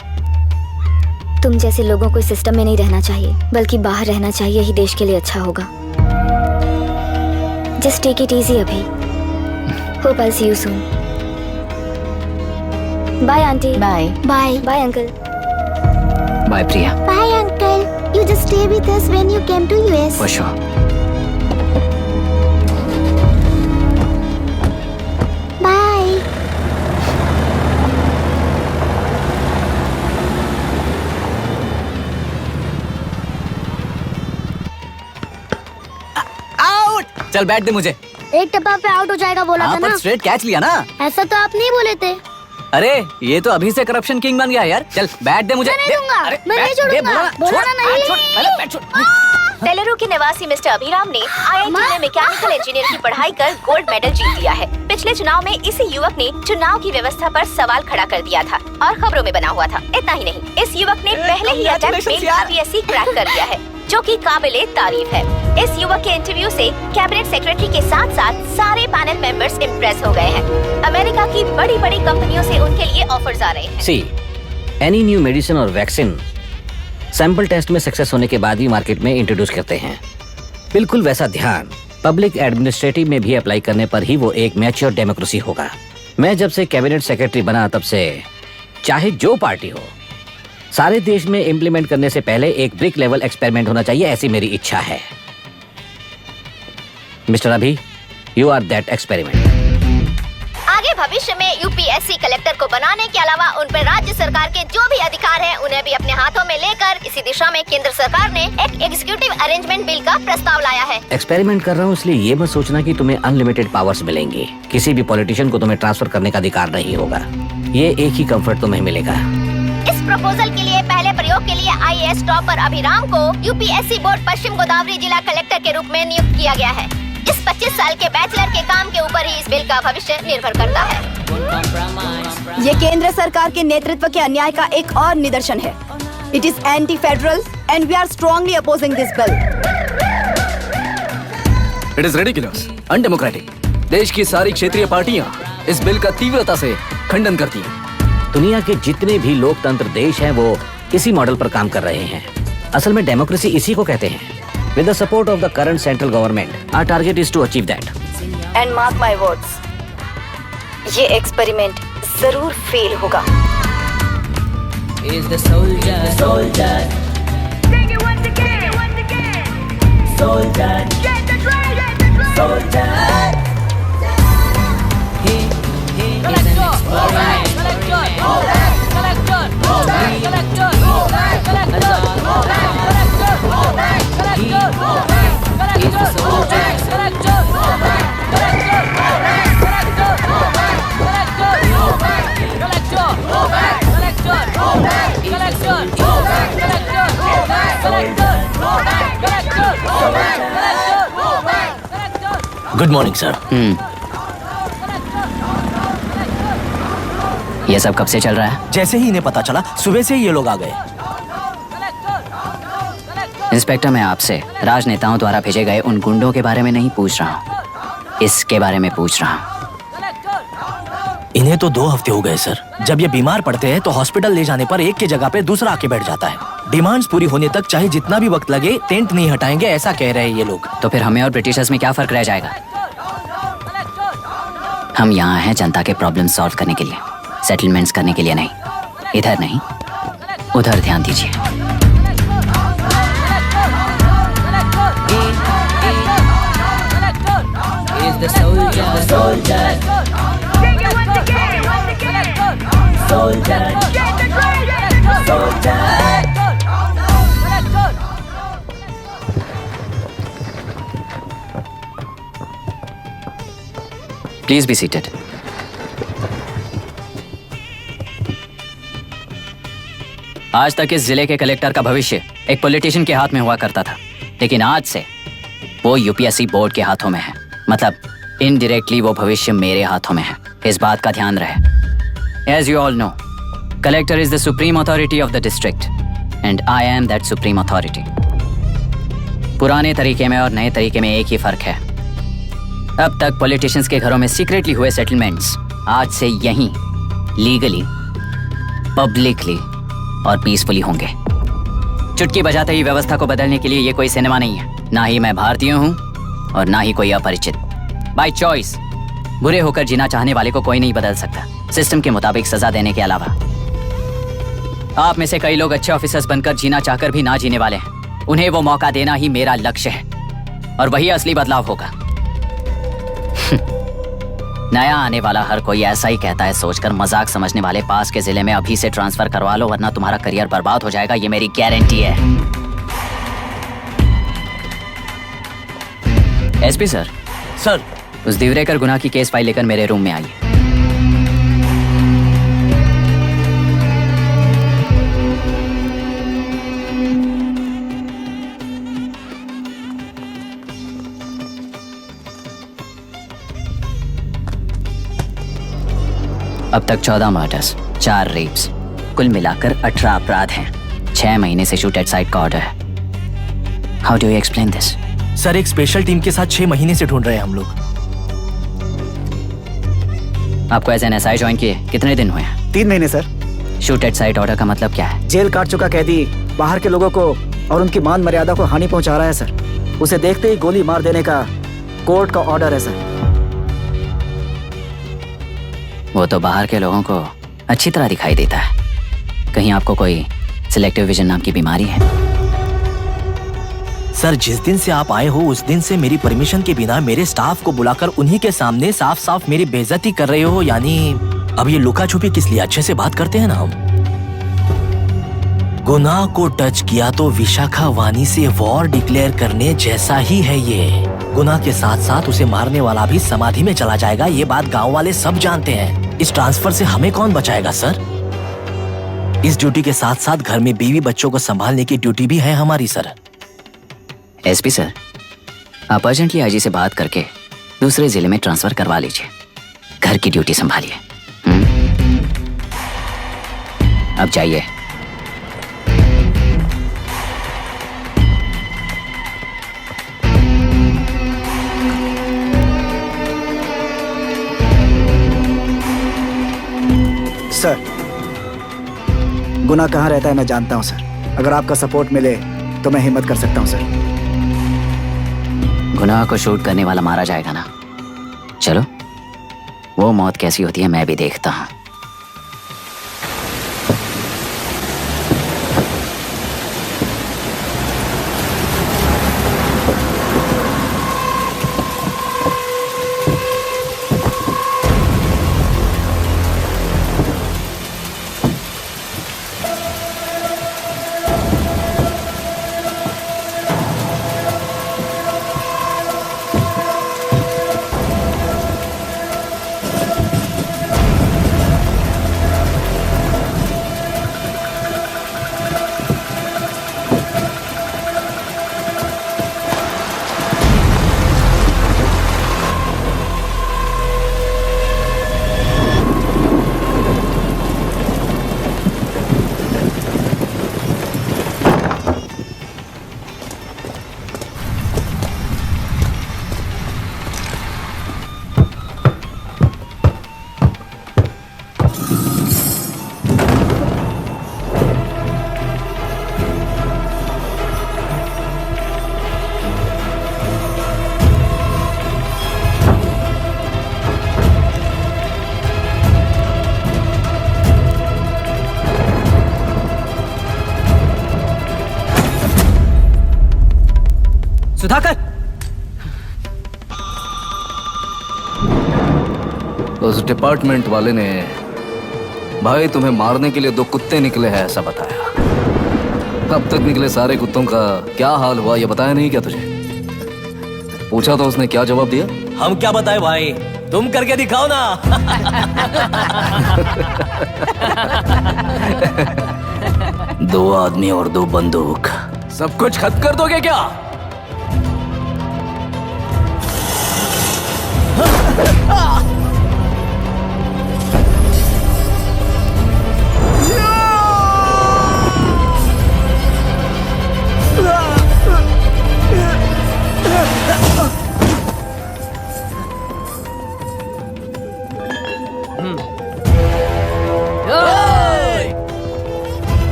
तुम जैसे लोगों को इस सिस्टम में नहीं रहना चाहिए, बल्कि बाहर रहना चाहिए, ही देश के लिए अच्छा होगा। जस्ट टेक इट इजी अभी। Hope I see you soon. Bye aunty. Bye. Bye. Bye uncle. Bye Priya. Bye uncle. You just stay with us when you came to US. For sure. Bye. Out. चल bat दे मुझे। एक टप्पा पे out हो जाएगा बोला था पर ना। स्ट्रेट कैच लिया ना। ऐसा तो आप नहीं बोले थे। अरे ये तो अभी से करप्शन किंग बन गया यार। चल बैट दे मुझे। मैं नहीं दूंगा। अरे, मैं बैट नहीं दे, छोड़ूंगा। बोला बोला ना नहीं। छोड़, पहले बैट छोड़। बेलरू के निवासी मिस्टर अभिराम ने IIT में मैकेनिकल इंजीनियर की पढ़ाई कर गोल्ड मेडल जीत लिया है। पिछले चुनाव में इसी युवक ने चुनाव की व्यवस्था पर सवाल खड़ा कर दिया था और खबरों में बना हुआ था। इतना ही नहीं, इस युवक ने पहले ही अटेम्प्ट में RBSc क्रैक कर लिया है, जो कि काबिले तारीफ है। इस युवक के इंटरव्यू से कैबिनेट सेक्रेटरी के साथ साथ सारे पैनल मेंबर्स इम्प्रेस हो गए हैं। अमेरिका की बड़ी बड़ी कंपनियों से उनके लिए ऑफर्स आ रहे हैं। सी, एनी न्यू मेडिसिन और वैक्सीन सैंपल टेस्ट में सक्सेस होने के बाद ही मार्केट में इंट्रोड्यूस करते हैं। बिल्कुल वैसा ध्यान पब्लिक एडमिनिस्ट्रेटिव में भी अप्लाई करने पर ही वो एक मैच्योर डेमोक्रेसी होगा। मैं जब से कैबिनेट सेक्रेटरी बना तब से चाहे जो पार्टी हो, सारे देश में इम्प्लीमेंट करने से पहले एक ब्रिक लेवल एक्सपेरिमेंट होना चाहिए, ऐसी मेरी इच्छा है। मिस्टर अभी, यू आर दैट एक्सपेरिमेंट। आगे भविष्य में UPSC कलेक्टर को बनाने के अलावा उन पर राज्य सरकार के जो भी अधिकार हैं, उन्हें भी अपने हाथों में लेकर इसी दिशा में केंद्र सरकार ने एक एग्जीक्यूटिव अरेंजमेंट बिल का प्रस्ताव लाया है। एक्सपेरिमेंट कर रहा हूँ इसलिए ये मत सोचना कि तुम्हें अनलिमिटेड पावर्स मिलेंगे। किसी भी पॉलिटिशियन को तुम्हें ट्रांसफर करने का अधिकार नहीं होगा। ये एक ही कंफर्ट तुम्हें मिलेगा। इस प्रपोजल के लिए पहले प्रयोग के लिए IAS टॉपर अभिराम को UPSC बोर्ड पश्चिम गोदावरी जिला कलेक्टर के रूप में नियुक्त किया गया है। इस 25 साल के बैचलर के काम के ऊपर ही इस बिल का भविष्य निर्भर करता है। ये केंद्र सरकार के नेतृत्व के अन्याय का एक और निदर्शन है। It is anti federal and we are strongly opposing this bill. It is ridiculous, undemocratic. देश की सारी क्षेत्रीय पार्टियां इस बिल का तीव्रता से खंडन करती हैं। दुनिया के जितने भी लोकतंत्र देश हैं वो इसी मॉडल पर काम कर रहे हैं। असल में डेमोक्रेसी इसी को कहते हैं। With the support of the current central government, our target is to achieve that. And mark my words, ये एक्सपेरिमेंट जरूर फेल होगा। Is the soldier, soldier. Sing it once again. Soldier. Get the train, soldier. He is an explorer. Collector. Good morning sir. ये सब कब से चल रहा है? जैसे ही इन्हें पता चला सुबह से ही ये लोग आ गए। इंस्पेक्टर, मैं आपसे राजनेताओं द्वारा भेजे गए उन गुंडों के बारे में नहीं पूछ रहा हूँ, इसके बारे में पूछ रहा हूँ। इन्हें तो 2 हफ्ते हो गए सर। जब ये बीमार पड़ते हैं तो हॉस्पिटल ले जाने पर एक की जगह पे दूसरा आके बैठ जाता है। डिमांड्स पूरी होने तक चाहे जितना भी वक्त लगे टेंट नहीं हटाएंगे, ऐसा कह रहे हैं ये लोग। तो फिर हमें और ब्रिटिशर्स में क्या फर्क रह जाएगा? हम यहाँ हैं जनता के प्रॉब्लम सॉल्व करने के लिए, सेटलमेंट्स करने के लिए नहीं। इधर नहीं, उधर ध्यान दीजिए। Please be seated. आज तक इस जिले के कलेक्टर का भविष्य एक पॉलिटिशियन के हाथ में हुआ करता था, लेकिन आज से वो यूपीएससी बोर्ड के हाथों में है। मतलब इनडायरेक्टली वो भविष्य मेरे हाथों में है। इस बात का ध्यान रहे। As you all know, collector is the supreme authority of the district and I am that supreme authority. पुराने तरीके में और नए तरीके में एक ही फर्क है। अब तक पॉलिटिशियंस के घरों में सीक्रेटली हुए सेटलमेंट्स आज से यहीं लीगली, पब्लिकली और पीसफुली होंगे। चुटकी बजाते ही व्यवस्था को बदलने के लिए ये कोई सिनेमा नहीं है। ना ही मैं भारतीय हूँ और ना ही कोई अपरिचित। बाय चॉइस बुरे होकर जीना चाहने वाले को कोई नहीं बदल सकता, सिस्टम के मुताबिक सजा देने के अलावा। आप में से कई लोग अच्छे ऑफिसर्स बनकर जीना चाहकर भी ना जीने वाले हैं। उन्हें वो मौका देना ही मेरा लक्ष्य है और वही असली बदलाव होगा। नया आने वाला हर कोई ऐसा ही कहता है सोचकर मजाक समझने वाले पास के जिले में अभी से ट्रांसफर करवा लो, वरना तुम्हारा करियर बर्बाद हो जाएगा। ये मेरी गारंटी है। SP sir. सर। उस दिवरेकर गुनाह की केस फाइल लेकर मेरे रूम में आइए। अब तक 14 मर्डर्स, 4 रेप्स, कुल मिलाकर 18 अपराध हैं। 6 महीने से शूट एट साइट का ऑर्डर है। How do you explain this? Sir, एक स्पेशल टीम के साथ 6 महीने से ढूंढ रहे हैं हम लोग। आपको एज एन एसआई ज्वाइन किए कितने दिन हुए हैं? 3 महीने sir. Shoot at site order का मतलब क्या है? जेल काट चुका कैदी बाहर के लोगों को और उनकी मान मर्यादा को हानि पहुंचा रहा है सर। उसे देखते ही गोली मार देने का कोर्ट का ऑर्डर है सर। वो तो बाहर के लोगों को अच्छी तरह दिखाई देता है। कहीं आपको कोई सिलेक्टिव विजन नाम की बीमारी है? सर, जिस दिन से आप आए हो उस दिन से मेरी परमिशन के बिना मेरे स्टाफ को बुलाकर उन्हीं के सामने साफ साफ मेरी बेइज्जती कर रहे हो। यानी अब ये लुका छुपी किस लिए? अच्छे से बात करते हैं ना हम। गुनाह को टच किया तो विशाखा वानी से वॉर डिक्लेयर करने जैसा ही है ये। गुनाह के साथ साथ उसे मारने वाला भी समाधि में चला जाएगा। ये बात गांव वाले सब जानते हैं। इस ट्रांसफर से हमें कौन बचाएगा सर? इस ड्यूटी के साथ साथ घर में बीवी बच्चों को संभालने की ड्यूटी भी है हमारी सर। एसपी सर, आप अर्जेंटली आईजी से बात करके दूसरे जिले में ट्रांसफर करवा लीजिए। घर की ड्यूटी संभालिए। अब जाइए। सर, गुनाह कहाँ रहता है मैं जानता हूँ सर। अगर आपका सपोर्ट मिले तो मैं हिम्मत कर सकता हूँ सर। गुनाह को शूट करने वाला मारा जाएगा ना? चलो, वो मौत कैसी होती है मैं भी देखता हूँ। उठाकर। उस डिपार्टमेंट वाले ने भाई तुम्हें मारने के लिए 2 कुत्ते निकले हैं ऐसा बताया। अब तक निकले सारे कुत्तों का क्या हाल हुआ ये बताया नहीं क्या तुझे? पूछा तो उसने क्या जवाब दिया? हम क्या बताए भाई, तुम करके दिखाओ ना। 2 आदमी और 2 बंदूक, सब कुछ खत्म कर दोगे क्या?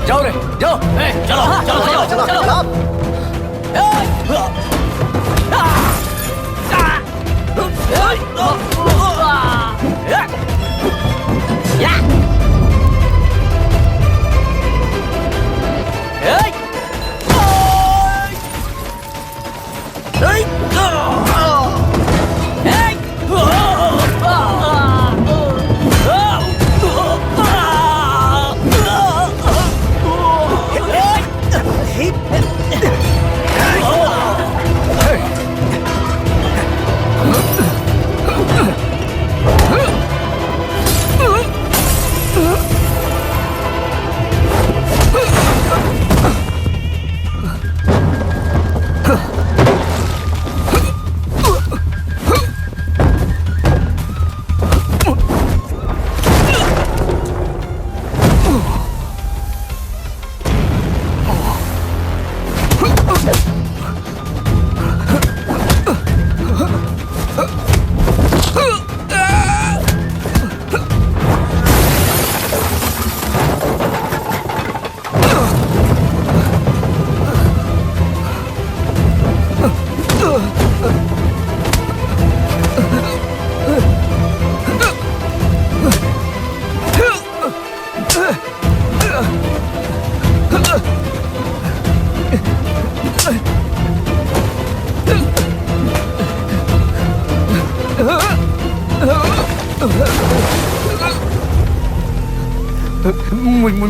जाओ रे जाओ, चलो चलो चलो चलो।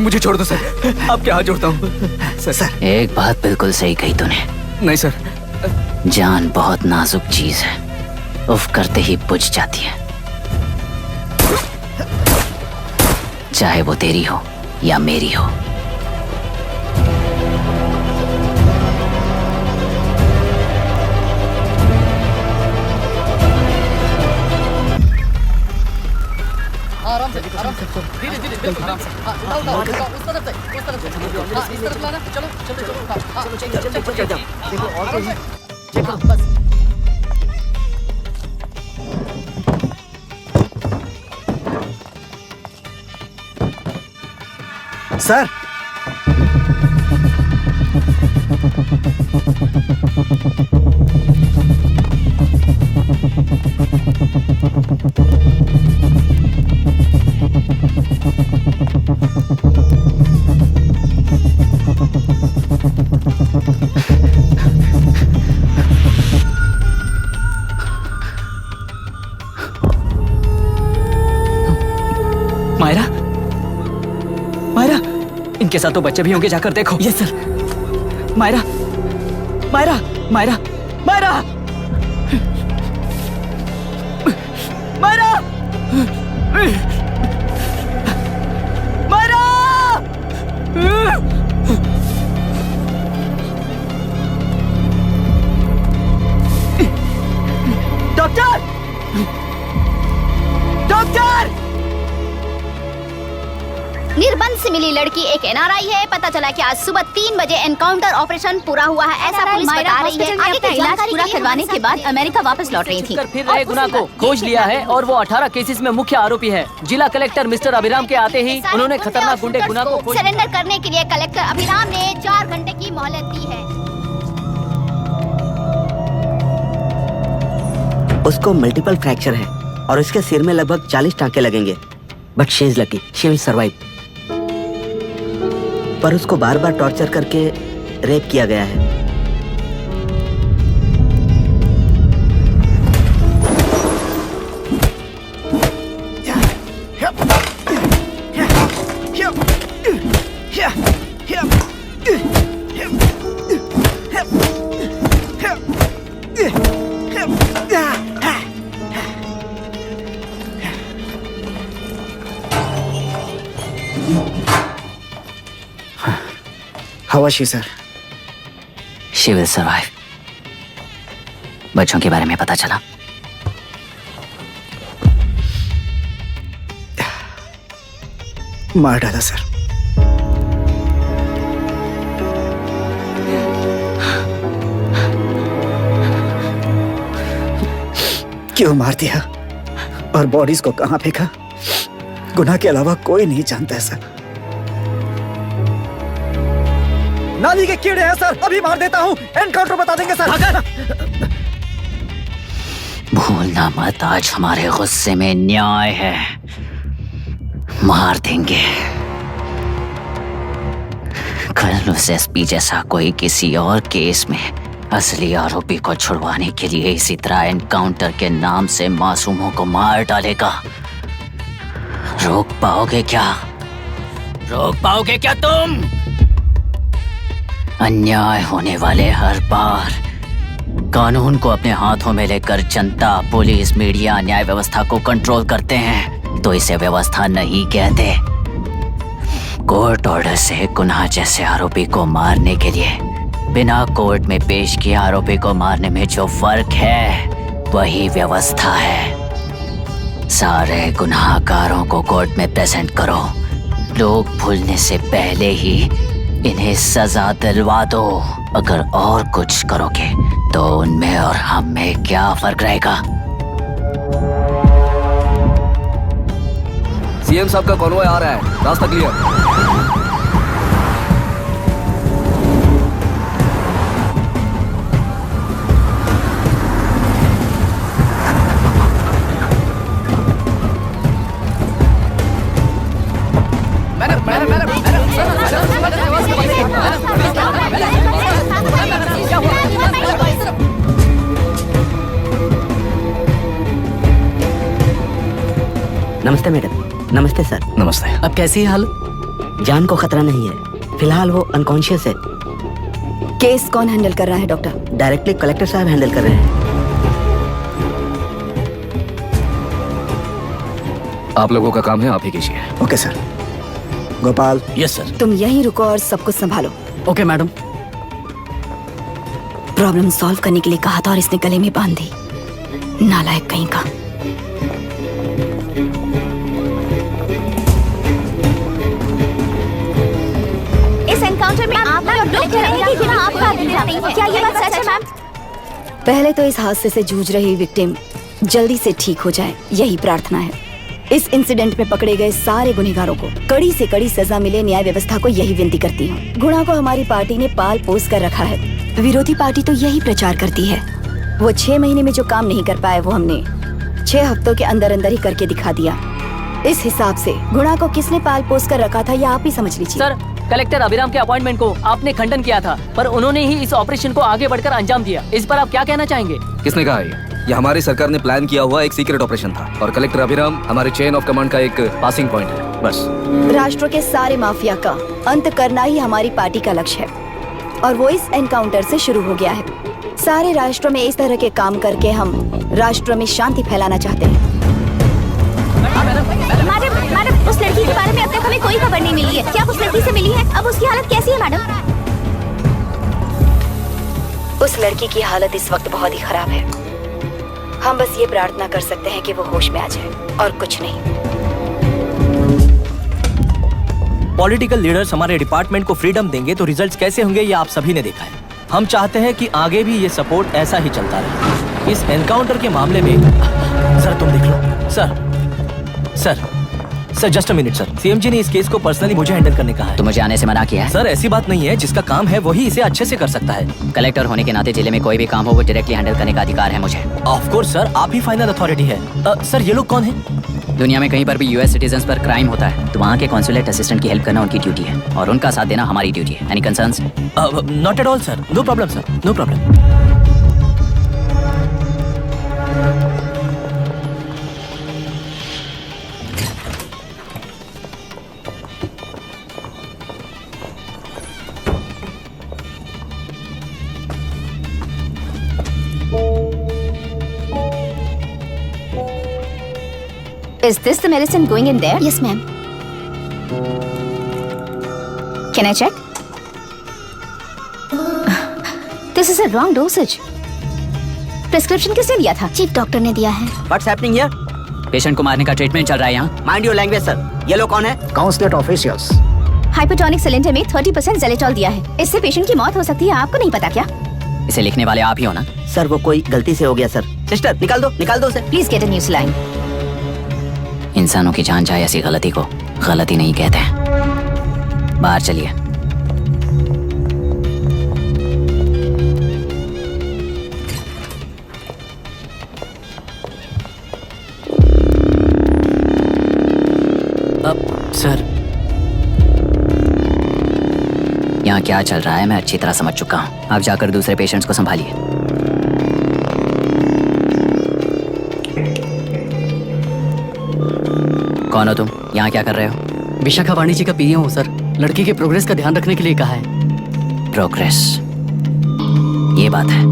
मुझे छोड़ दो सर, आपके हाथ जोड़ता हूँ सर। एक बात बिल्कुल सही कही तूने। नहीं सर। जान बहुत नाजुक चीज है, उफ करते ही बुझ जाती है, चाहे वो तेरी हो या मेरी हो। आराम से धीरे धीरे आराम से। उठाओ उस तरफ से इस तरफ लाना। चलो चलो चलो चलो देखो और कोई चेक करो बस। सर मायरा, मायरा, इनके साथ तो बच्चे भी होंगे, जाकर देखो। Yes sir. Myra, Myra, Myra, Myra, Myra, Myra, doctor, doctor. निर्बंध से मिली लड़की एक एनआरआई है। पता चला कि आज सुबह 3 बजे एनकाउंटर ऑपरेशन पूरा हुआ है, ऐसा पुलिस बता रही है। आगे का इलाज पूरा करवाने के बाद अमेरिका वापस लौट रही थी। फिर रहे गुना को खोज लिया है और वो 18 केसेस में मुख्य आरोपी है। जिला कलेक्टर मिस्टर अभिराम के आते ही उन्होंने खतरनाक गुंडे गुना को सरेंडर करने के लिए कलेक्टर अभिराम ने 4 घंटे की मोहलत दी है। उसको मल्टीपल फ्रैक्चर है और उसके सिर में लगभग 40 टांके लगेंगे, but she is lucky, she will survive. पर उसको बार बार टॉर्चर करके रेप किया गया है। How was she, sir? She will survive. बच्चों के बारे में पता चला? मार डाला सर। क्यों मार दिया और बॉडीज को कहां फेंका, गुनाह के अलावा कोई नहीं जानता है सर। नाली के कीड़े हैं सर, अभी मार देता हूं, एनकाउंटर बता देंगे सर। भूलना मत, आज हमारे गुस्से में न्याय है, मार देंगे। कल उस एसपी जैसा कोई किसी और केस में असली आरोपी को छुड़वाने के लिए इसी तरह एनकाउंटर के नाम से मासूमों को मार डालेगा। रोक पाओगे क्या? रोक पाओगे क्या तुम? अन्याय होने वाले हर बार कानून को अपने हाथों में लेकर जनता, पुलिस, मीडिया न्याय व्यवस्था को कंट्रोल करते हैं, तो इसे व्यवस्था नहीं कहते। कोर्ट ऑर्डर से गुनाह जैसे आरोपी को मारने के लिए बिना कोर्ट में पेश किए आरोपी को मारने में जो फर्क है वही व्यवस्था है। सारे गुनाहगारों को कोर्ट में प्रेजेंट करो, लोग भूलने से पहले ही इन्हें सजा दिलवा दो। अगर और कुछ करोगे तो उनमें और हम में क्या फर्क रहेगा? सीएम साहब का कॉन्वॉय आ रहा है, रास्ता क्लियर। नमस्ते मैडम। नमस्ते सर। नमस्ते। अब कैसी है हाल? जान को खतरा नहीं है, फिलहाल वो अनकॉन्शियस है। केस कौन हैंडल कर रहा है डॉक्टर? डायरेक्टली कलेक्टर साहब हैंडल कर रहे हैं। आप लोगों का काम है, आप ही कीजिए। Okay sir. Gopal. Yes sir. तुम यहीं रुको और सब कुछ संभालो। Okay madam. प्रॉब्लम सॉल्व करने के लिए कहा था और इसने गले में बांध दी, नालायक कहीं का। इस एनकाउंटर में आप लोग कह रहे हैं कि आपका अभिनय नहीं है, क्या ये बात सच है मैम? पहले तो इस हादसे से जूझ रही विक्टिम जल्दी से ठीक हो जाए, यही प्रार्थना है। इस इंसिडेंट में पकड़े गए सारे गुनहगारों को कड़ी से कड़ी सजा मिले, न्याय व्यवस्था को यही विनती करती हूँ। गुणा को हमारी पार्टी ने पाल पोस कर रखा है, विरोधी पार्टी तो यही प्रचार करती है। वो 6 महीने में जो काम नहीं कर पाए वो हमने 6 हफ्तों के अंदर अंदर ही करके दिखा दिया। इस हिसाब से गुणा को किसने पाल पोस कर रखा था ये आप ही समझ लीजिए। सर, कलेक्टर अभिराम के अपॉइंटमेंट को आपने खंडन किया था, पर उन्होंने ही इस ऑपरेशन को आगे बढ़कर अंजाम दिया। इस पर आप क्या कहना चाहेंगे? किसने कहा ये हमारी सरकार ने प्लान किया हुआ एक सीक्रेट ऑपरेशन था और कलेक्टर अभिराम हमारे चेन ऑफ कमांड का एक पासिंग पॉइंट है, बस। राष्ट्र के सारे माफिया का अंत करना ही हमारी पार्टी का लक्ष्य है और वो इस एनकाउंटर से शुरू हो गया है। सारे राष्ट्रों में इस तरह के काम करके हम राष्ट्र में शांति फैलाना चाहते हैं। मैडम, उस लड़की के बारे में अब तक हमें कोई खबर नहीं मिली है। क्या उस लड़की से मिली है? अब उसकी हालत कैसी है मैडम? उस लड़की की हालत इस वक्त बहुत ही खराब है। हम बस ये प्रार्थना कर सकते हैं कि वो होश में आ जाए और कुछ नहीं। पॉलिटिकल लीडर्स हमारे डिपार्टमेंट को फ्रीडम देंगे तो रिजल्ट्स कैसे होंगे ये आप सभी ने देखा है। हम चाहते हैं कि आगे भी ये सपोर्ट ऐसा ही चलता रहे। इस एनकाउंटर के मामले में सर तुम देख लो। Sir just a minute sir, CMG ने इस केस को पर्सनली मुझे हैंडल करने कहा है। तो मुझे आने से मना किया है? सर ऐसी बात नहीं है, जिसका काम है वही इसे अच्छे से कर सकता है। कलेक्टर होने के नाते जिले में कोई भी काम हो वो डायरेक्टली हैंडल करने का अधिकार है मुझे। ऑफ कोर्स सर, आप ही फाइनल अथॉरिटी है। सर ये लोग कौन है? दुनिया में कहीं पर भी यूएस सिटीजन्स पर क्राइम होता है तो वहाँ के कॉन्सुलेट असिस्टेंट की हेल्प करना उनकी ड्यूटी है और उनका साथ देना हमारी ड्यूटी है। Any concerns? Not at all sir, no problem sir, no problem. Is this the medicine going in there? Yes, ma'am. Can I check? This is a wrong dosage. Prescription किसने दिया था? चीफ डॉक्टर ने दिया है। What's happening here? Patient को मारने का treatment चल रहा है यहाँ। Mind your language, sir. ये लोग कौन है? Consulate officials. हाइपोटोनिक सिलेंडर में 30% ज़ेलेटॉल दिया है। इससे पेशेंट की मौत हो सकती है, आपको नहीं पता क्या? इसे लिखने वाले आप ही हो ना? सर वो कोई गलती से हो गया सर। सिस्टर निकाल दो उसे। Please get a new saline. इंसानों की जान जाए ऐसी गलती को गलती नहीं कहते हैं। बाहर चलिए। सर यहाँ क्या चल रहा है मैं अच्छी तरह समझ चुका हूँ। आप जाकर दूसरे पेशेंट्स को संभालिए। कौन हो तुम? यहाँ क्या कर रहे हो? विशाखावाणी जी का पीए हूँ सर। लड़की के प्रोग्रेस का ध्यान रखने के लिए कहा है। प्रोग्रेस, ये बात है।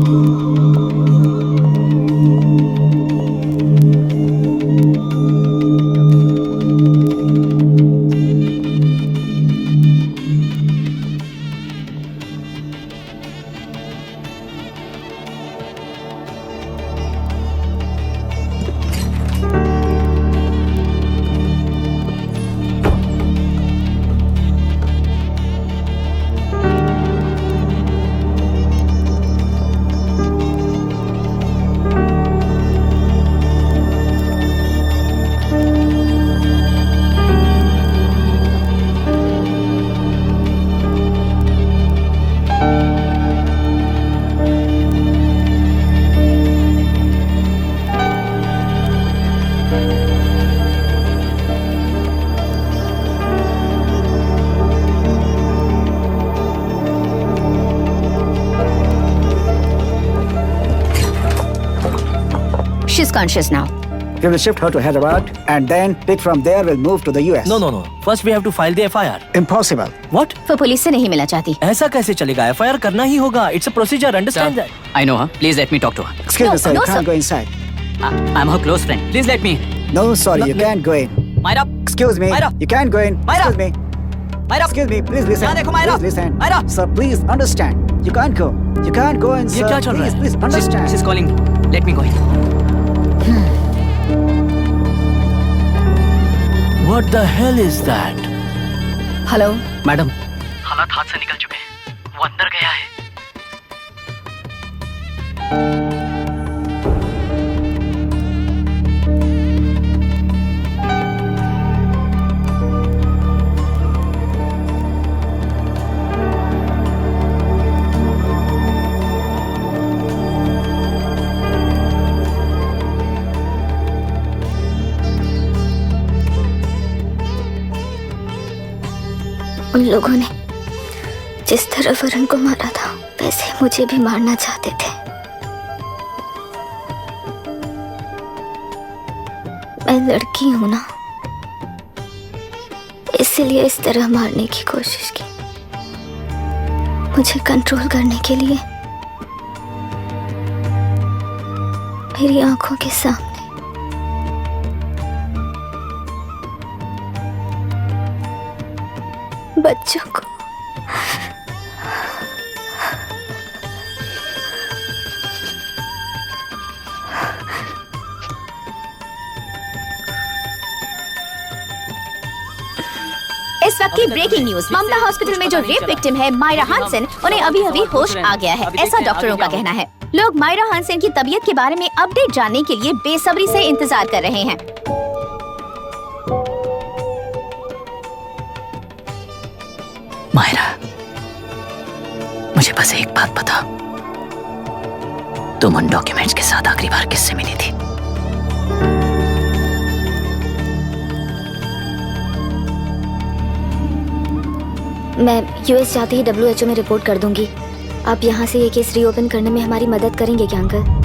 She's conscious now. We will shift her to Hyderabad and then pick from there we'll move to the US. No. First we have to file the FIR. Impossible. What? वो पुलिस से नहीं मिलना चाहती। ऐसा कैसे चलेगा? FIR करना ही होगा. It's a procedure. Understand that? I know her. Please let me talk to her. Excuse No, me, sir. no, You can't sir. go inside. I'm her close friend. Please let me. No, sorry, you can't go in. Myra, Excuse me. Myra. You can't go in. Myra. Excuse me. Myra. Excuse me. Please listen. यहाँ देखो, Myra. Please listen. Myra. Sir, please understand. You can't go. You can't go in, ये sir. क्या चल रहा है? Please understand. She's calling me. Let me go in. What the hell is that? Hello madam, हालात हाथ से निकल चुके हैं। वो अंदर गया है। उन लोगों ने जिस तरह वरुण को मारा था वैसे मुझे भी मारना चाहते थे। मैं लड़की हूं ना, इसलिए इस तरह मारने की कोशिश की। मुझे कंट्रोल करने के लिए मेरी आंखों के सामने बच्चों को इस वक्त की ब्रेकिंग न्यूज। ममता हॉस्पिटल में जो रेप विक्टिम है मायरा हानसेन, उन्हें अभी अभी होश आ गया है, ऐसा डॉक्टरों का कहना है। लोग मायरा हानसेन की तबीयत के बारे में अपडेट जानने के लिए बेसब्री से इंतजार कर रहे हैं। मायरा, मुझे बस एक बात बता, तुम उन डॉक्यूमेंट्स के साथ आखिरी बार किससे मिली थी? मैं यूएस जाते ही WHO में रिपोर्ट कर दूंगी। आप यहाँ से ये केस रीओपन करने में हमारी मदद करेंगे क्या अंकल?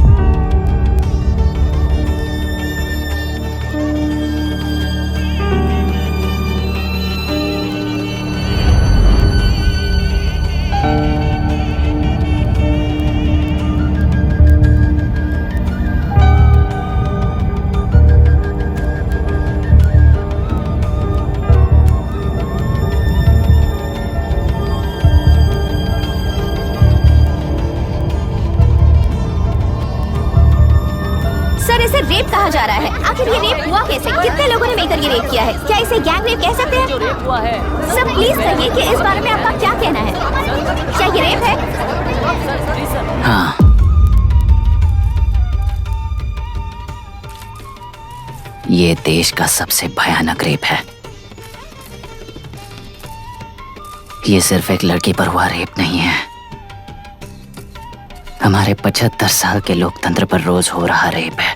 रेप कहा जा रहा है, आखिर ये रेप हुआ कैसे? कितने लोगों ने मिलकर ये रेप किया है? क्या इसे गैंग रेप कह सकते हैं? जो रेप हुआ है सर प्लीज कहिए कि इस बारे में आपका क्या कहना है? क्या ये रेप है? हाँ, ये देश का सबसे भयानक रेप है। ये सिर्फ एक लड़की पर हुआ रेप नहीं है, हमारे 75 साल के लोकतंत्र पर रोज हो रहा रेप है।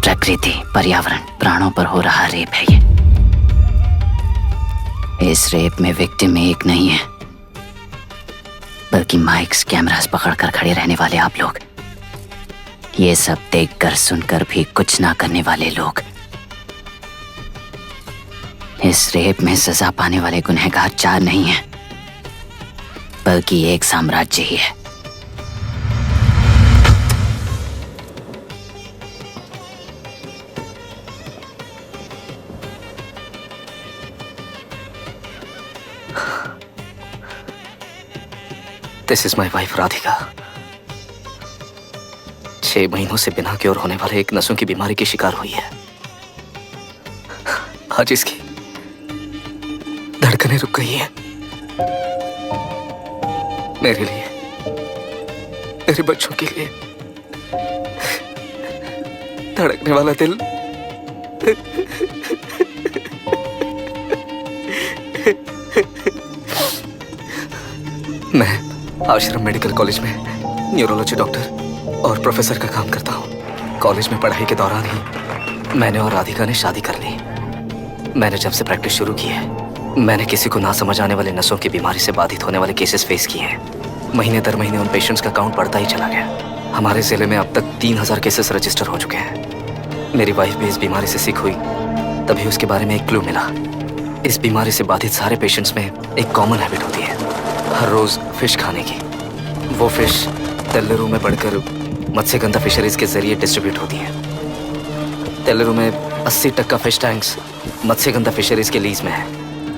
प्रकृति, पर्यावरण, प्राणों पर हो रहा रेप है ये। इस रेप में विक्टिम एक नहीं है, बल्कि माइक्स, कैमरास पकड़कर खड़े रहने वाले आप लोग, ये सब देखकर सुनकर भी कुछ ना करने वाले लोग। इस रेप में सजा पाने वाले गुनहगार 4 नहीं हैं, बल्कि एक साम्राज्य ही है। This is my wife Radhika. 6 महीनों से बिना क्योर होने वाले एक नसों की बीमारी की शिकार हुई है। आज इसकी धड़कनें रुक गई हैं। मेरे लिए, मेरे बच्चों के लिए धड़कने वाला दिल मैं आश्रम मेडिकल कॉलेज में न्यूरोलॉजी डॉक्टर और प्रोफेसर का काम करता हूँ। कॉलेज में पढ़ाई के दौरान ही मैंने और राधिका ने शादी कर ली। मैंने जब से प्रैक्टिस शुरू की है, मैंने किसी को ना समझ आने वाले नसों की बीमारी से बाधित होने वाले केसेस फेस किए हैं। महीने दर महीने उन पेशेंट्स का काउंट बढ़ता ही चला गया। हमारे जिले में अब तक 3000 केसेस रजिस्टर हो चुके हैं। मेरी वाइफ भी इस बीमारी से सिक हुई, तभी उसके बारे में एक क्लू मिला। इस बीमारी से बाधित सारे पेशेंट्स में एक कॉमन हैबिट होती है, हर रोज फिश खाने की। वो फिश तेल्लेरू में बढ़कर मत्स्यगंधा फिशरीज के जरिए डिस्ट्रीब्यूट होती है। तेल्लेरू में 80% फिश टैंक्स मत्स्यगंधा फिशरीज के लीज में है।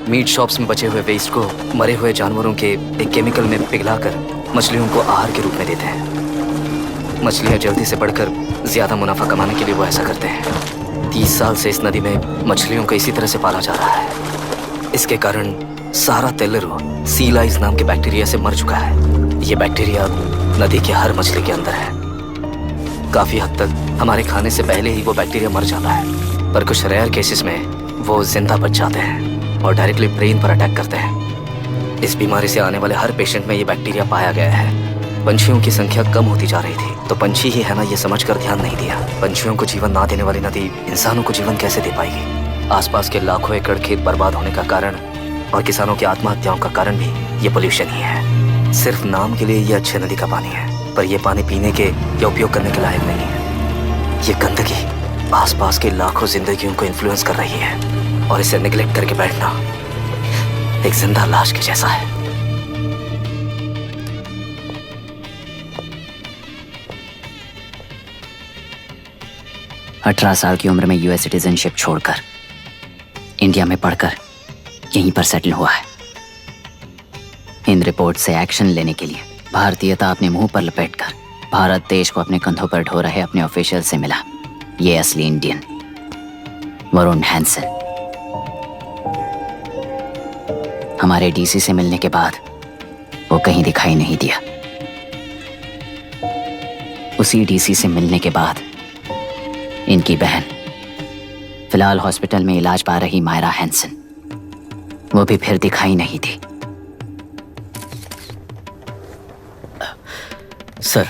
मीट शॉप्स में बचे हुए वेस्ट को मरे हुए जानवरों के एक केमिकल में पिघलाकर मछलियों को आहार के रूप में देते हैं। मछलियाँ जल्दी से बढ़कर ज्यादा मुनाफा कमाने के लिए वो ऐसा करते हैं। 30 साल से इस नदी में मछलियों को इसी तरह से पाला जा रहा है। इसके कारण सारा तेल्लेरू सी लाइज नाम के बैक्टीरिया से मर चुका है। ये बैक्टीरिया नदी के हर मछली के अंदर है। काफी हद तक हमारे खाने से पहले ही वो बैक्टीरिया मर जाता है, पर कुछ रेयर केसेस में वो जिंदा बच जाते हैं और डायरेक्टली ब्रेन पर अटैक करते हैं। इस बीमारी से आने वाले हर पेशेंट में ये बैक्टीरिया पाया गया है। पंछियों की संख्या कम होती जा रही थी, तो पंछी ही है ना, ये समझकर ध्यान नहीं दिया। पंछियों को जीवन ना देने वाली नदी इंसानों को जीवन कैसे दे पाएगी? आसपास के लाखों एकड़ खेत बर्बाद होने का कारण और किसानों की आत्महत्याओं का कारण भी ये पोल्यूशन ही है। सिर्फ नाम के लिए ये अच्छे नदी का पानी है, पर ये पानी पीने के या उपयोग करने के लायक नहीं है। ये गंदगी आसपास के लाखों जिंदगियों को इन्फ्लुएंस कर रही है और इसे निगलेक्ट करके बैठना एक जिंदा लाश के जैसा है। अठारह साल की उम्र में यूएस सिटीजनशिप छोड़कर इंडिया में पढ़कर यहीं पर सेटल हुआ है। इन रिपोर्ट से एक्शन लेने के लिए भारतीयता अपने मुंह पर लपेटकर भारत देश को अपने कंधों पर ढो रहे अपने ऑफिशियल से मिला ये असली इंडियन वरुण हैंसन। हमारे डीसी से मिलने के बाद वो कहीं दिखाई नहीं दिया। उसी डीसी से मिलने के बाद इनकी बहन, फिलहाल हॉस्पिटल में इलाज पा रही मायरा हैंसन, वो भी फिर दिखाई नहीं दी। सर,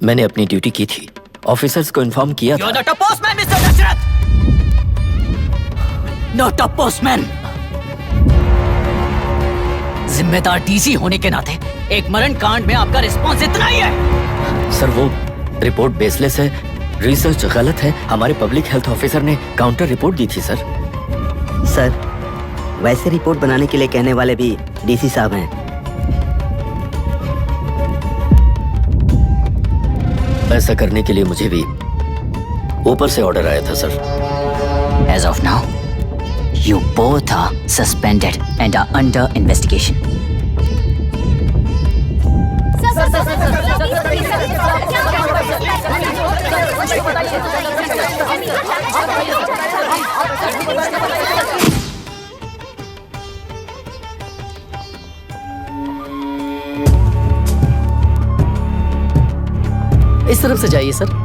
मैंने अपनी ड्यूटी की थी, ऑफिसर्स को इन्फॉर्म किया था। You're not a postman, Mr. Dashrath! Not a postman! जिम्मेदार डीसी होने के नाते एक मरण कांड में आपका रिस्पॉन्स इतना ही है। सर, वो रिपोर्ट बेसलेस है, रिसर्च गलत है। हमारे पब्लिक हेल्थ ऑफिसर ने काउंटर रिपोर्ट दी थी सर। सर, वैसे रिपोर्ट बनाने के लिए कहने वाले भी डीसी साहब हैं। ऐसा करने के लिए मुझे भी ऊपर से ऑर्डर आया था sir. As of now, you both are suspended and are under investigation. इस तरफ से जाइए सर।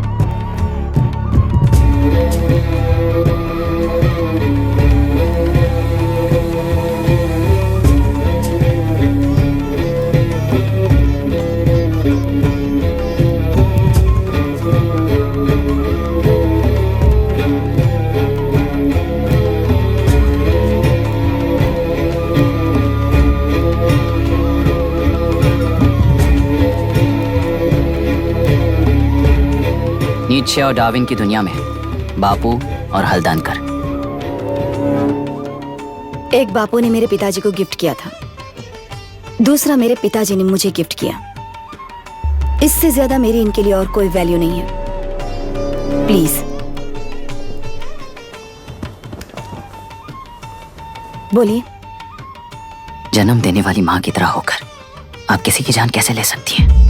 नीत्शे और डार्विन की दुनिया में बापू और हल्दानकर। एक बापू ने मेरे पिताजी को गिफ्ट किया था, दूसरा मेरे पिताजी ने मुझे गिफ्ट किया। इससे ज्यादा मेरी इनके लिए और कोई वैल्यू नहीं है। प्लीज बोलिए। जन्म देने वाली मां की तरह होकर आप किसी की जान कैसे ले सकती हैं?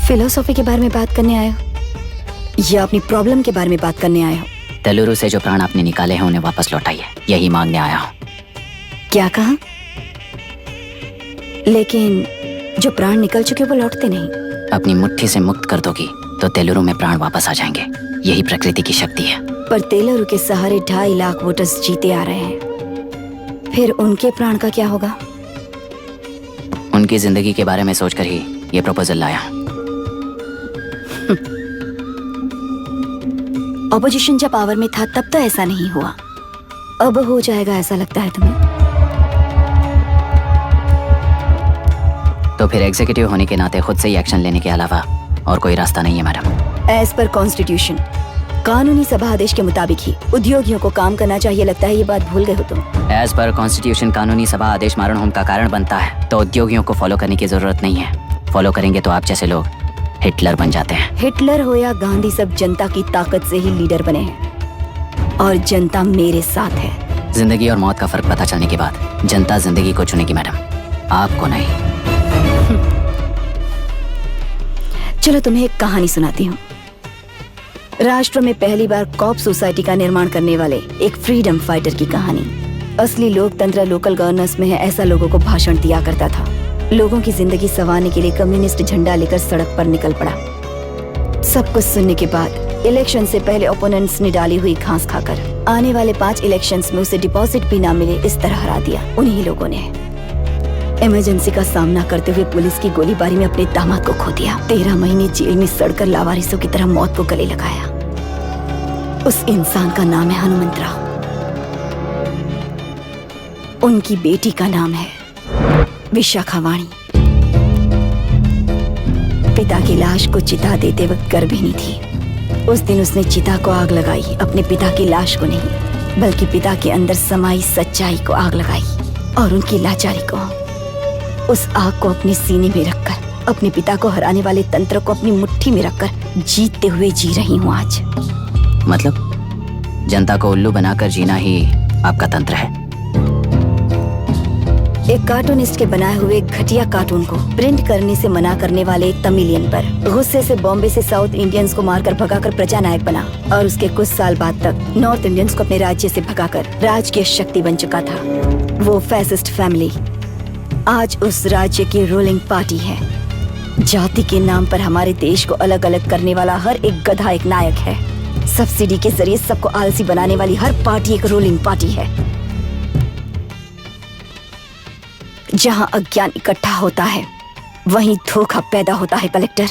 फिलोसॉफी के बारे में बात करने आए हो या अपनी प्रॉब्लम के बारे में बात करने आए हो? तेलुरु से जो प्राण आपने निकाले हैं उन्हें वापस लौटाइए, यही मांगने आया हूँ। क्या कहा? लेकिन जो प्राण निकल चुके वो लौटते नहीं। अपनी मुट्ठी से मुक्त कर दोगी तो तेलुरु में प्राण वापस आ जाएंगे, यही प्रकृति की शक्ति है। पर तेलुरु के सहारे 2.5 लाख वोटर्स जीते आ रहे हैं, फिर उनके प्राण का क्या होगा? उनकी जिंदगी के बारे में सोचकर ही ये प्रपोजल लाया। ऑपोजिशन जब पावर में था तब तो ऐसा नहीं हुआ, अब हो जाएगा ऐसा लगता है तुम्हें? तो फिर एग्जीक्यूटिव होने के नाते खुद से ही एक्शन लेने के अलावा और कोई रास्ता नहीं है मैडम। एज पर कॉन्स्टिट्यूशन, कानूनी सभा आदेश के मुताबिक ही उद्योगियों को काम करना चाहिए। लगता है ये बात भूल गए हो तुम। एज पर कॉन्स्टिट्यूशन कानूनी सभा आदेश मारण होम का कारण बनता है, तो उद्योगियों को फॉलो करने की जरूरत नहीं है। फॉलो करेंगे तो आप जैसे लोग हिटलर बन जाते हैं। हिटलर हो या गांधी, सब जनता की ताकत से ही लीडर बने हैं और जनता मेरे साथ है। जिंदगी और मौत का फर्क पता चलने के बाद जनता जिंदगी को चुनेगी मैडम, आपको नहीं। चलो तुम्हें एक कहानी सुनाती हूँ। राष्ट्र में पहली बार कॉप सोसाइटी का निर्माण करने वाले एक फ्रीडम फाइटर की कहानी। असली लोकतंत्र लोकल गवर्नेंस में है, ऐसा लोगों को भाषण दिया करता था। लोगों की जिंदगी संवारने के लिए कम्युनिस्ट झंडा लेकर सड़क पर निकल पड़ा। सब कुछ सुनने के बाद इलेक्शन से पहले ओपोनेंट्स ने डाली हुई घास खाकर आने वाले 5 इलेक्शंस में उसे डिपॉजिट भी ना मिले, इस तरह हरा दिया उन्हीं लोगों ने। इमरजेंसी का सामना करते हुए पुलिस की गोलीबारी में अपने दामाद को खो दिया। 13 महीने जेल में सड़कर लावारिसों की तरह मौत को गले लगाया। उस इंसान का नाम है हनुमंतराव। उनकी बेटी का नाम है विशाखावाणी। पिता की लाश को चिता देते वक्त गर्भिणी थी। उस दिन उसने चिता को आग लगाई, अपने पिता की लाश को नहीं बल्कि पिता के अंदर समाई सच्चाई को आग लगाई और उनकी लाचारी को। उस आग को अपने सीने में रखकर अपने पिता को हराने वाले तंत्र को अपनी मुट्ठी में रखकर जीतते हुए जी रही हूँ आज। मतलब जनता को उल्लू बनाकर जीना ही आपका तंत्र है? एक कार्टूनिस्ट के बनाए हुए एक घटिया कार्टून को प्रिंट करने से मना करने वाले एक तमिलियन पर गुस्से से बॉम्बे से साउथ इंडियंस को मारकर भगाकर प्रजानायक बना और उसके कुछ साल बाद तक नॉर्थ इंडियंस को अपने राज्य से भगाकर राजकीय शक्ति बन चुका था। वो फैसिस्ट फैमिली आज उस राज्य की रूलिंग पार्टी है। जाति के नाम पर हमारे देश को अलग अलग करने वाला हर एक गधा एक नायक है। सब्सिडी के जरिए सबको आलसी बनाने वाली हर पार्टी एक रूलिंग पार्टी है। जहां अज्ञान इकट्ठा होता है वहीं धोखा पैदा होता है। कलेक्टर,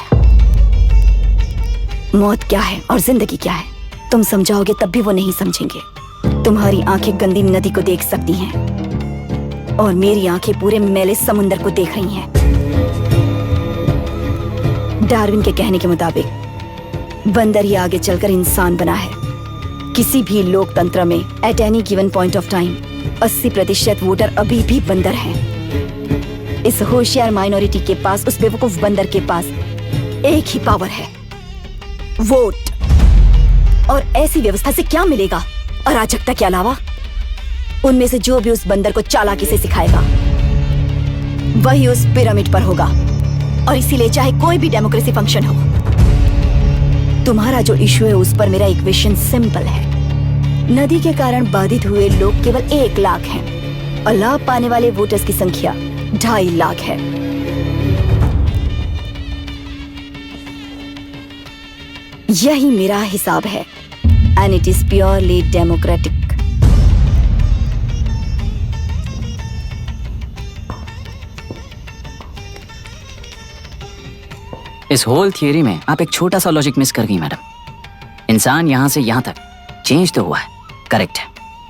मौत क्या है और जिंदगी क्या है तुम समझाओगे तब भी वो नहीं समझेंगे। तुम्हारी आंखें गंदी नदी को देख सकती हैं और मेरी आंखें पूरे मैले समुंदर को देख रही हैं। डार्विन के कहने के मुताबिक बंदर ही आगे चलकर इंसान बना है। किसी भी लोकतंत्र में at any given point of time 80% voter अभी भी बंदर हैं। इस होशियार माइनॉरिटी के पास, उस बेवकूफ बंदर के पास एक ही पावर है, वोट। और ऐसी व्यवस्था से क्या मिलेगा अराजकता के अलावा? उनमें से जो भी उस बंदर को चालाकी से सिखाएगा वही उस पिरामिड पर होगा। और इसीलिए चाहे कोई भी डेमोक्रेसी फंक्शन हो, तुम्हारा जो इशू है उस पर मेरा इक्वेशन सिंपल है। नदी के कारण बाधित हुए लोग केवल 1 लाख हैं और लाभ पाने वाले वोटर्स की संख्या 2.5 लाख है। यही मेरा हिसाब है and it is purely democratic. इस होल थियरी में आप एक छोटा सा लॉजिक मिस कर गई मैडम। इंसान यहां से यहां तक चेंज तो हुआ है, करेक्ट है,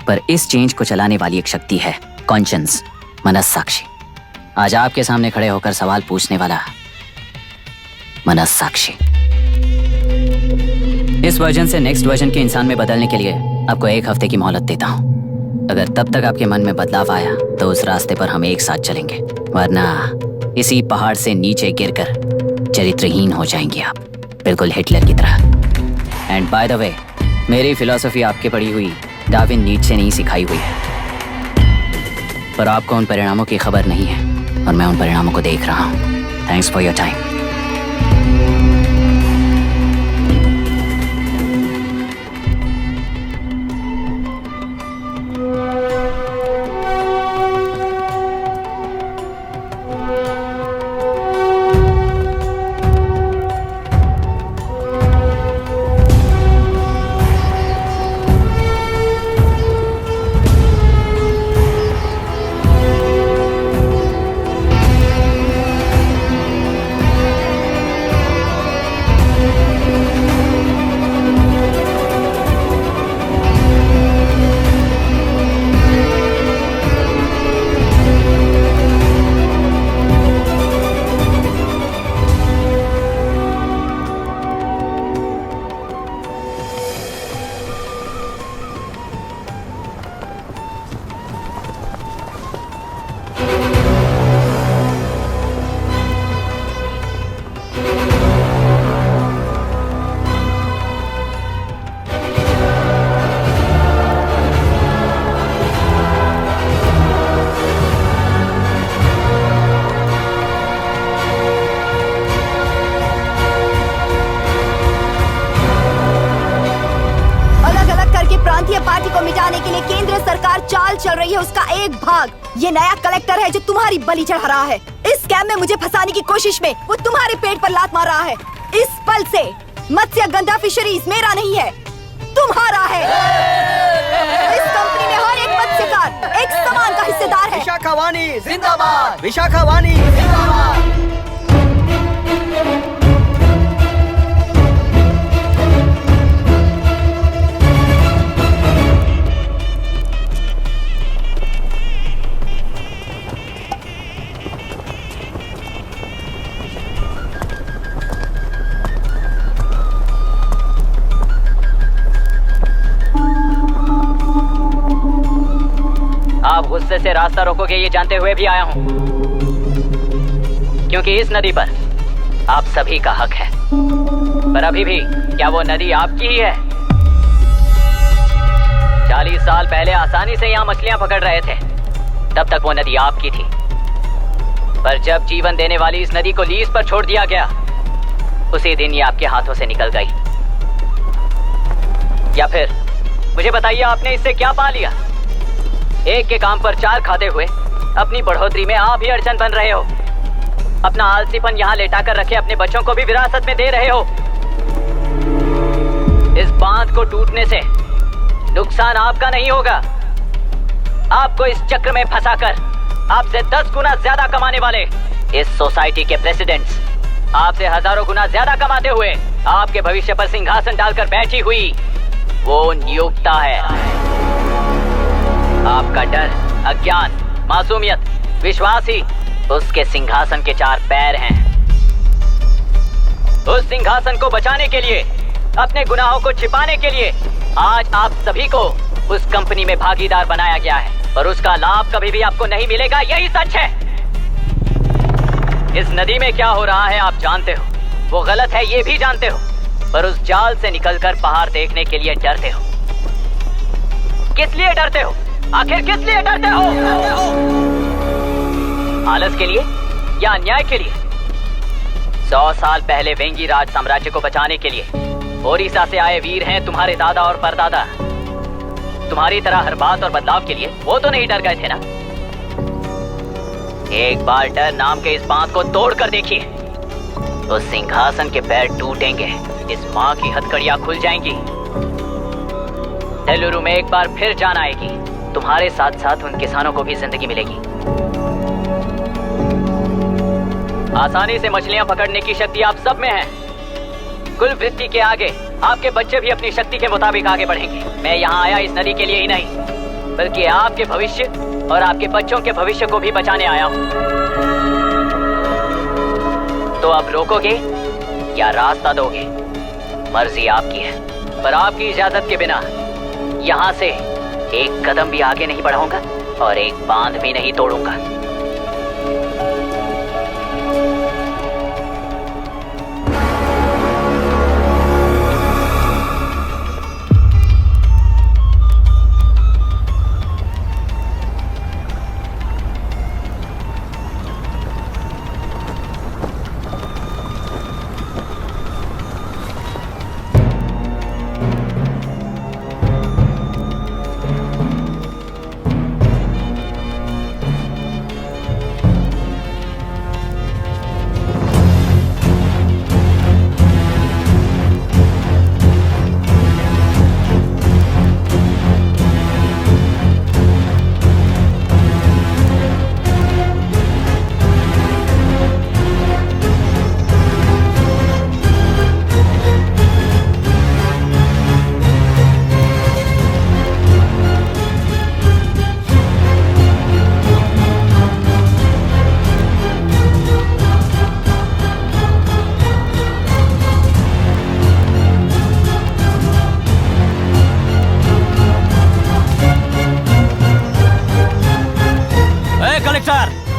पर इस चेंज को चलाने वाली एक शक्ति है, कॉन्शियंस, मनस्साक्षी। आज आपके सामने खड़े होकर सवाल पूछने वाला मनस्साक्षी। इस वर्जन से नेक्स्ट वर्जन के इंसान में बदलने के लिए आपको 1 हफ्ते की मोहलत देता हूं। अगर तब तक आपके मन में बदलाव आया तो उस रास्ते पर हम एक साथ चलेंगे, वरना इसी पहाड़ से नीचे गिरकर चरित्रहीन हो जाएंगे आप, बिल्कुल हिटलर की तरह। एंड बाय द वे, मेरी फिलॉसफी आपके पढ़ी हुई डार्विन नीचे नहीं सिखाई हुई है, पर आपको उन परिणामों की खबर नहीं है और मैं उन परिणामों को देख रहा हूं। Thanks for your time. चल रही है उसका एक भाग ये नया कलेक्टर है जो तुम्हारी बलि चढ़ा रहा है। इस स्कैम में मुझे फंसाने की कोशिश में वो तुम्हारे पेट पर लात मार रहा है। इस पल से मत्स्य गंधा फिशरीज मेरा नहीं है, तुम्हारा है। इस कंपनी में हर एक मत्स्यकार एक समान का हिस्सेदार है। विशाखावाणी जिंदाबाद, विशाखावाणी जिंदाबाद। आप गुस्से से रास्ता रोकोगे ये जानते हुए भी आया हूं, क्योंकि इस नदी पर आप सभी का हक है। पर अभी भी क्या वो नदी आपकी ही है? 40 साल पहले आसानी से यहाँ मछलियां पकड़ रहे थे, तब तक वो नदी आपकी थी, पर जब जीवन देने वाली इस नदी को लीज पर छोड़ दिया गया, उसी दिन ये आपके हाथों से निकल गई। या फिर मुझे बताइए, आपने इससे क्या पा लिया? एक के काम पर चार खाते हुए अपनी बढ़ोतरी में आप ही अड़चन बन रहे हो। अपना आलसीपन यहाँ लेटा कर रखे अपने बच्चों को भी विरासत में दे रहे हो। इस बांध को टूटने से नुकसान आपका नहीं होगा, आपको इस चक्र में फंसाकर आपसे 10 गुना ज्यादा कमाने वाले इस सोसाइटी के प्रेसिडेंट्स आपसे हजारों गुना ज्यादा कमाते हुए आपके भविष्य पर सिंहासन डालकर बैठी हुई वो नियोक्ता है। आपका डर, अज्ञान, मासूमियत, विश्वास ही उसके सिंहासन के 4 पैर हैं। उस सिंहासन को बचाने के लिए, अपने गुनाहों को छिपाने के लिए आज आप सभी को उस कंपनी में भागीदार बनाया गया है, और उसका लाभ कभी भी आपको नहीं मिलेगा। यही सच है। इस नदी में क्या हो रहा है आप जानते हो, वो गलत है ये भी जानते हो, पर उस जाल से निकलकर बाहर देखने के लिए डरते हो। किस लिए डरते हो? आखिर किस लिए डरते हो? आलस के लिए या अन्याय के लिए? 100 साल पहले वेंगी राज साम्राज्य को बचाने के लिए ओडिशा से आए वीर हैं तुम्हारे दादा और परदादा। तुम्हारी तरह हर बात और बदलाव के लिए वो तो नहीं डर गए थे ना। एक बार डर नाम के इस बांध को तोड़ कर देखिए, तो सिंहासन के पैर टूटेंगे, इस माँ की हथकड़ियां खुल जाएंगी, तेलुरु में एक बार फिर जान आएगी, तुम्हारे साथ साथ उन किसानों को भी जिंदगी मिलेगी। आसानी से मछलियां पकड़ने की शक्ति आप सब में है। कुल वृत्ति के आगे आपके बच्चे भी अपनी शक्ति के मुताबिक आगे बढ़ेंगे। मैं यहाँ आया इस नदी के लिए ही नहीं, बल्कि आपके भविष्य और आपके बच्चों के भविष्य को भी बचाने आया हूँ। तो अब रोकोगे या रास्ता दोगे, मर्जी आपकी है, पर आपकी इजाजत के बिना यहाँ से एक कदम भी आगे नहीं बढ़ाऊंगा और एक बांध भी नहीं तोड़ूंगा।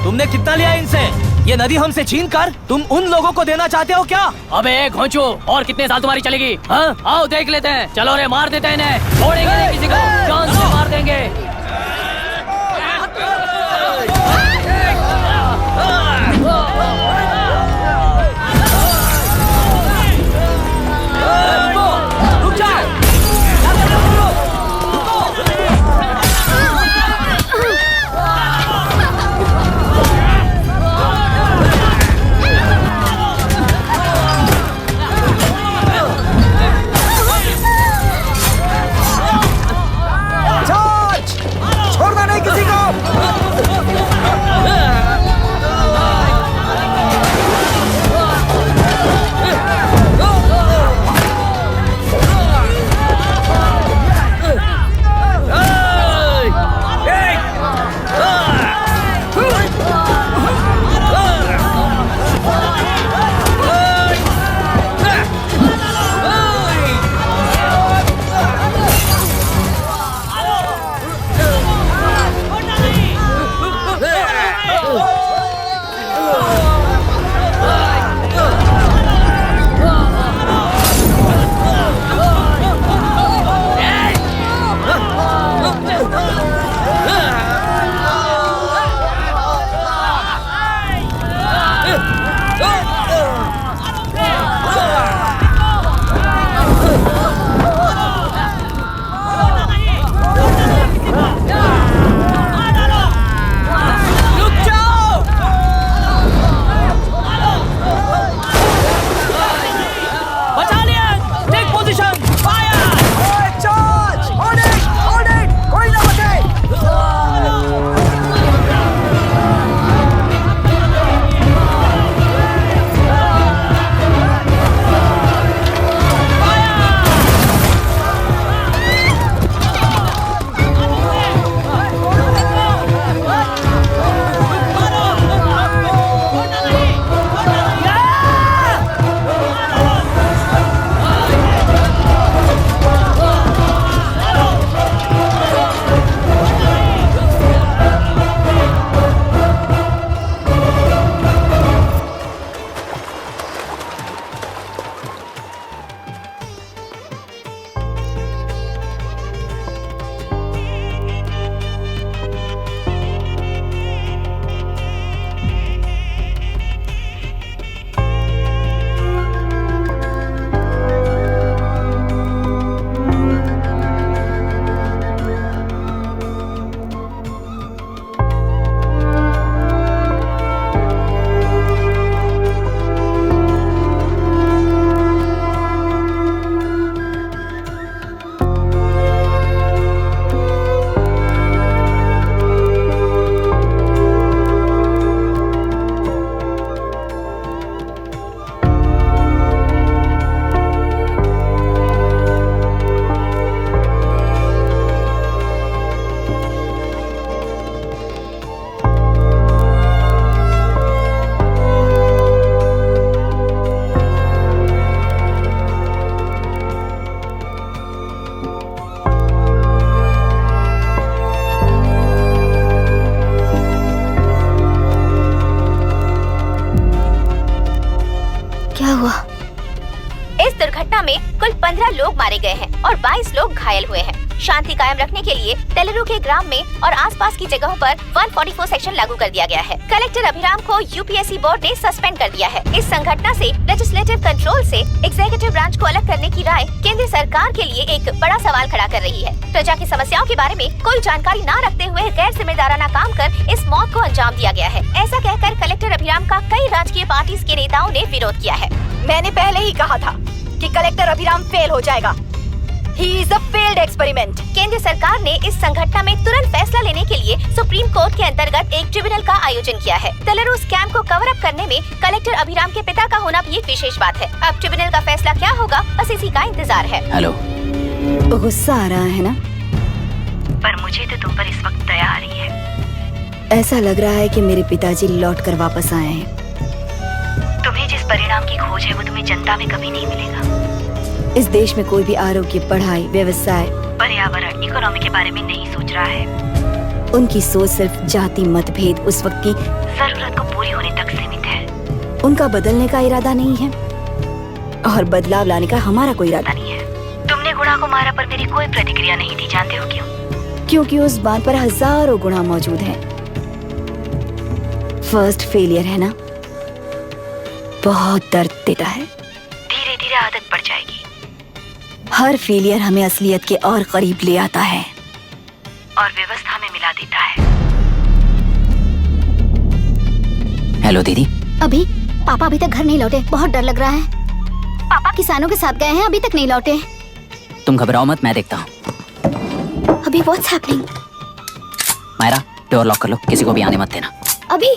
तुमने कितना लिया इनसे? ये नदी हमसे छीन कर तुम उन लोगों को देना चाहते हो क्या? अबे घोंचो, और कितने साल तुम्हारी चलेगी? हाँ, आओ देख लेते हैं। चलो रे, मार देते हैं इन्हें, छोड़ेंगे नहीं किसी को, जान से मार देंगे। लोग मारे गए हैं और 22 लोग घायल हुए हैं। शांति कायम रखने के लिए टेलेरू के ग्राम में और आसपास की जगहों पर 144 सेक्शन लागू कर दिया गया है। कलेक्टर अभिराम को यूपीएससी बोर्ड ने सस्पेंड कर दिया है। इस संघटना से लेजिस्लेटिव कंट्रोल से एग्जीक्यूटिव ब्रांच को अलग करने की राय केंद्र सरकार के लिए एक बड़ा सवाल खड़ा कर रही है। प्रजा की समस्याओं के बारे में कोई जानकारी न रखते हुए गैर जिम्मेदाराना काम कर इस मौत को अंजाम दिया गया है। ऐसा कहकर कलेक्टर अभिराम का कई राजकीय पार्टी के नेताओं ने विरोध किया है। मैंने पहले ही कहा था कि कलेक्टर अभिराम फेल हो जाएगा। He is a failed experiment. केंद्र सरकार ने इस संघटना में तुरंत फैसला लेने के लिए सुप्रीम कोर्ट के अंतर्गत एक ट्रिब्यूनल का आयोजन किया है। टेलेरू स्कैम को कवर अप करने में कलेक्टर अभिराम के पिता का होना भी एक विशेष बात है। अब ट्रिब्यूनल का फैसला क्या होगा, बस इसी का इंतजार है। हेलो, गुस्सा आ रहा है ना? पर मुझे तो तुम पर इस वक्त दया आ रही है। ऐसा लग रहा है कि मेरे पिताजी लौट कर वापस आए हैं। तुम्हें जिस परिणाम की खोज है वो तुम्हें जनता में कभी नहीं मिलेगा। इस देश में कोई भी आरोग्य, पढ़ाई, व्यवसाय, पर्यावरण, इकोनॉमी के बारे में नहीं सोच रहा है। उनकी सोच सिर्फ जाति मतभेद उस वक्त की जरूरत को पूरी होने तक सीमित है। उनका बदलने का इरादा नहीं है और बदलाव लाने का हमारा कोई इरादा नहीं है। तुमने गुणा को मारा पर मेरी कोई प्रतिक्रिया नहीं थी, जानते हो क्यों? क्योंकि उस बात पर हजारों गुणा मौजूद हैं। फर्स्ट फेलियर है ना, बहुत दर्द देता है। धीरे धीरे आदत पड़ जाएगी। हर फेलियर हमें असलियत के और करीब ले आता है और व्यवस्था में मिला देता है। हेलो दीदी। अभी पापा अभी तक घर नहीं लौटे, बहुत डर लग रहा है। पापा किसानों के साथ गए हैं, अभी तक नहीं लौटे। तुम घबराओ मत, मैं देखता हूँ। अभी what's happening? Myra, door lock कर लो, किसी को भी आने मत देना। अभी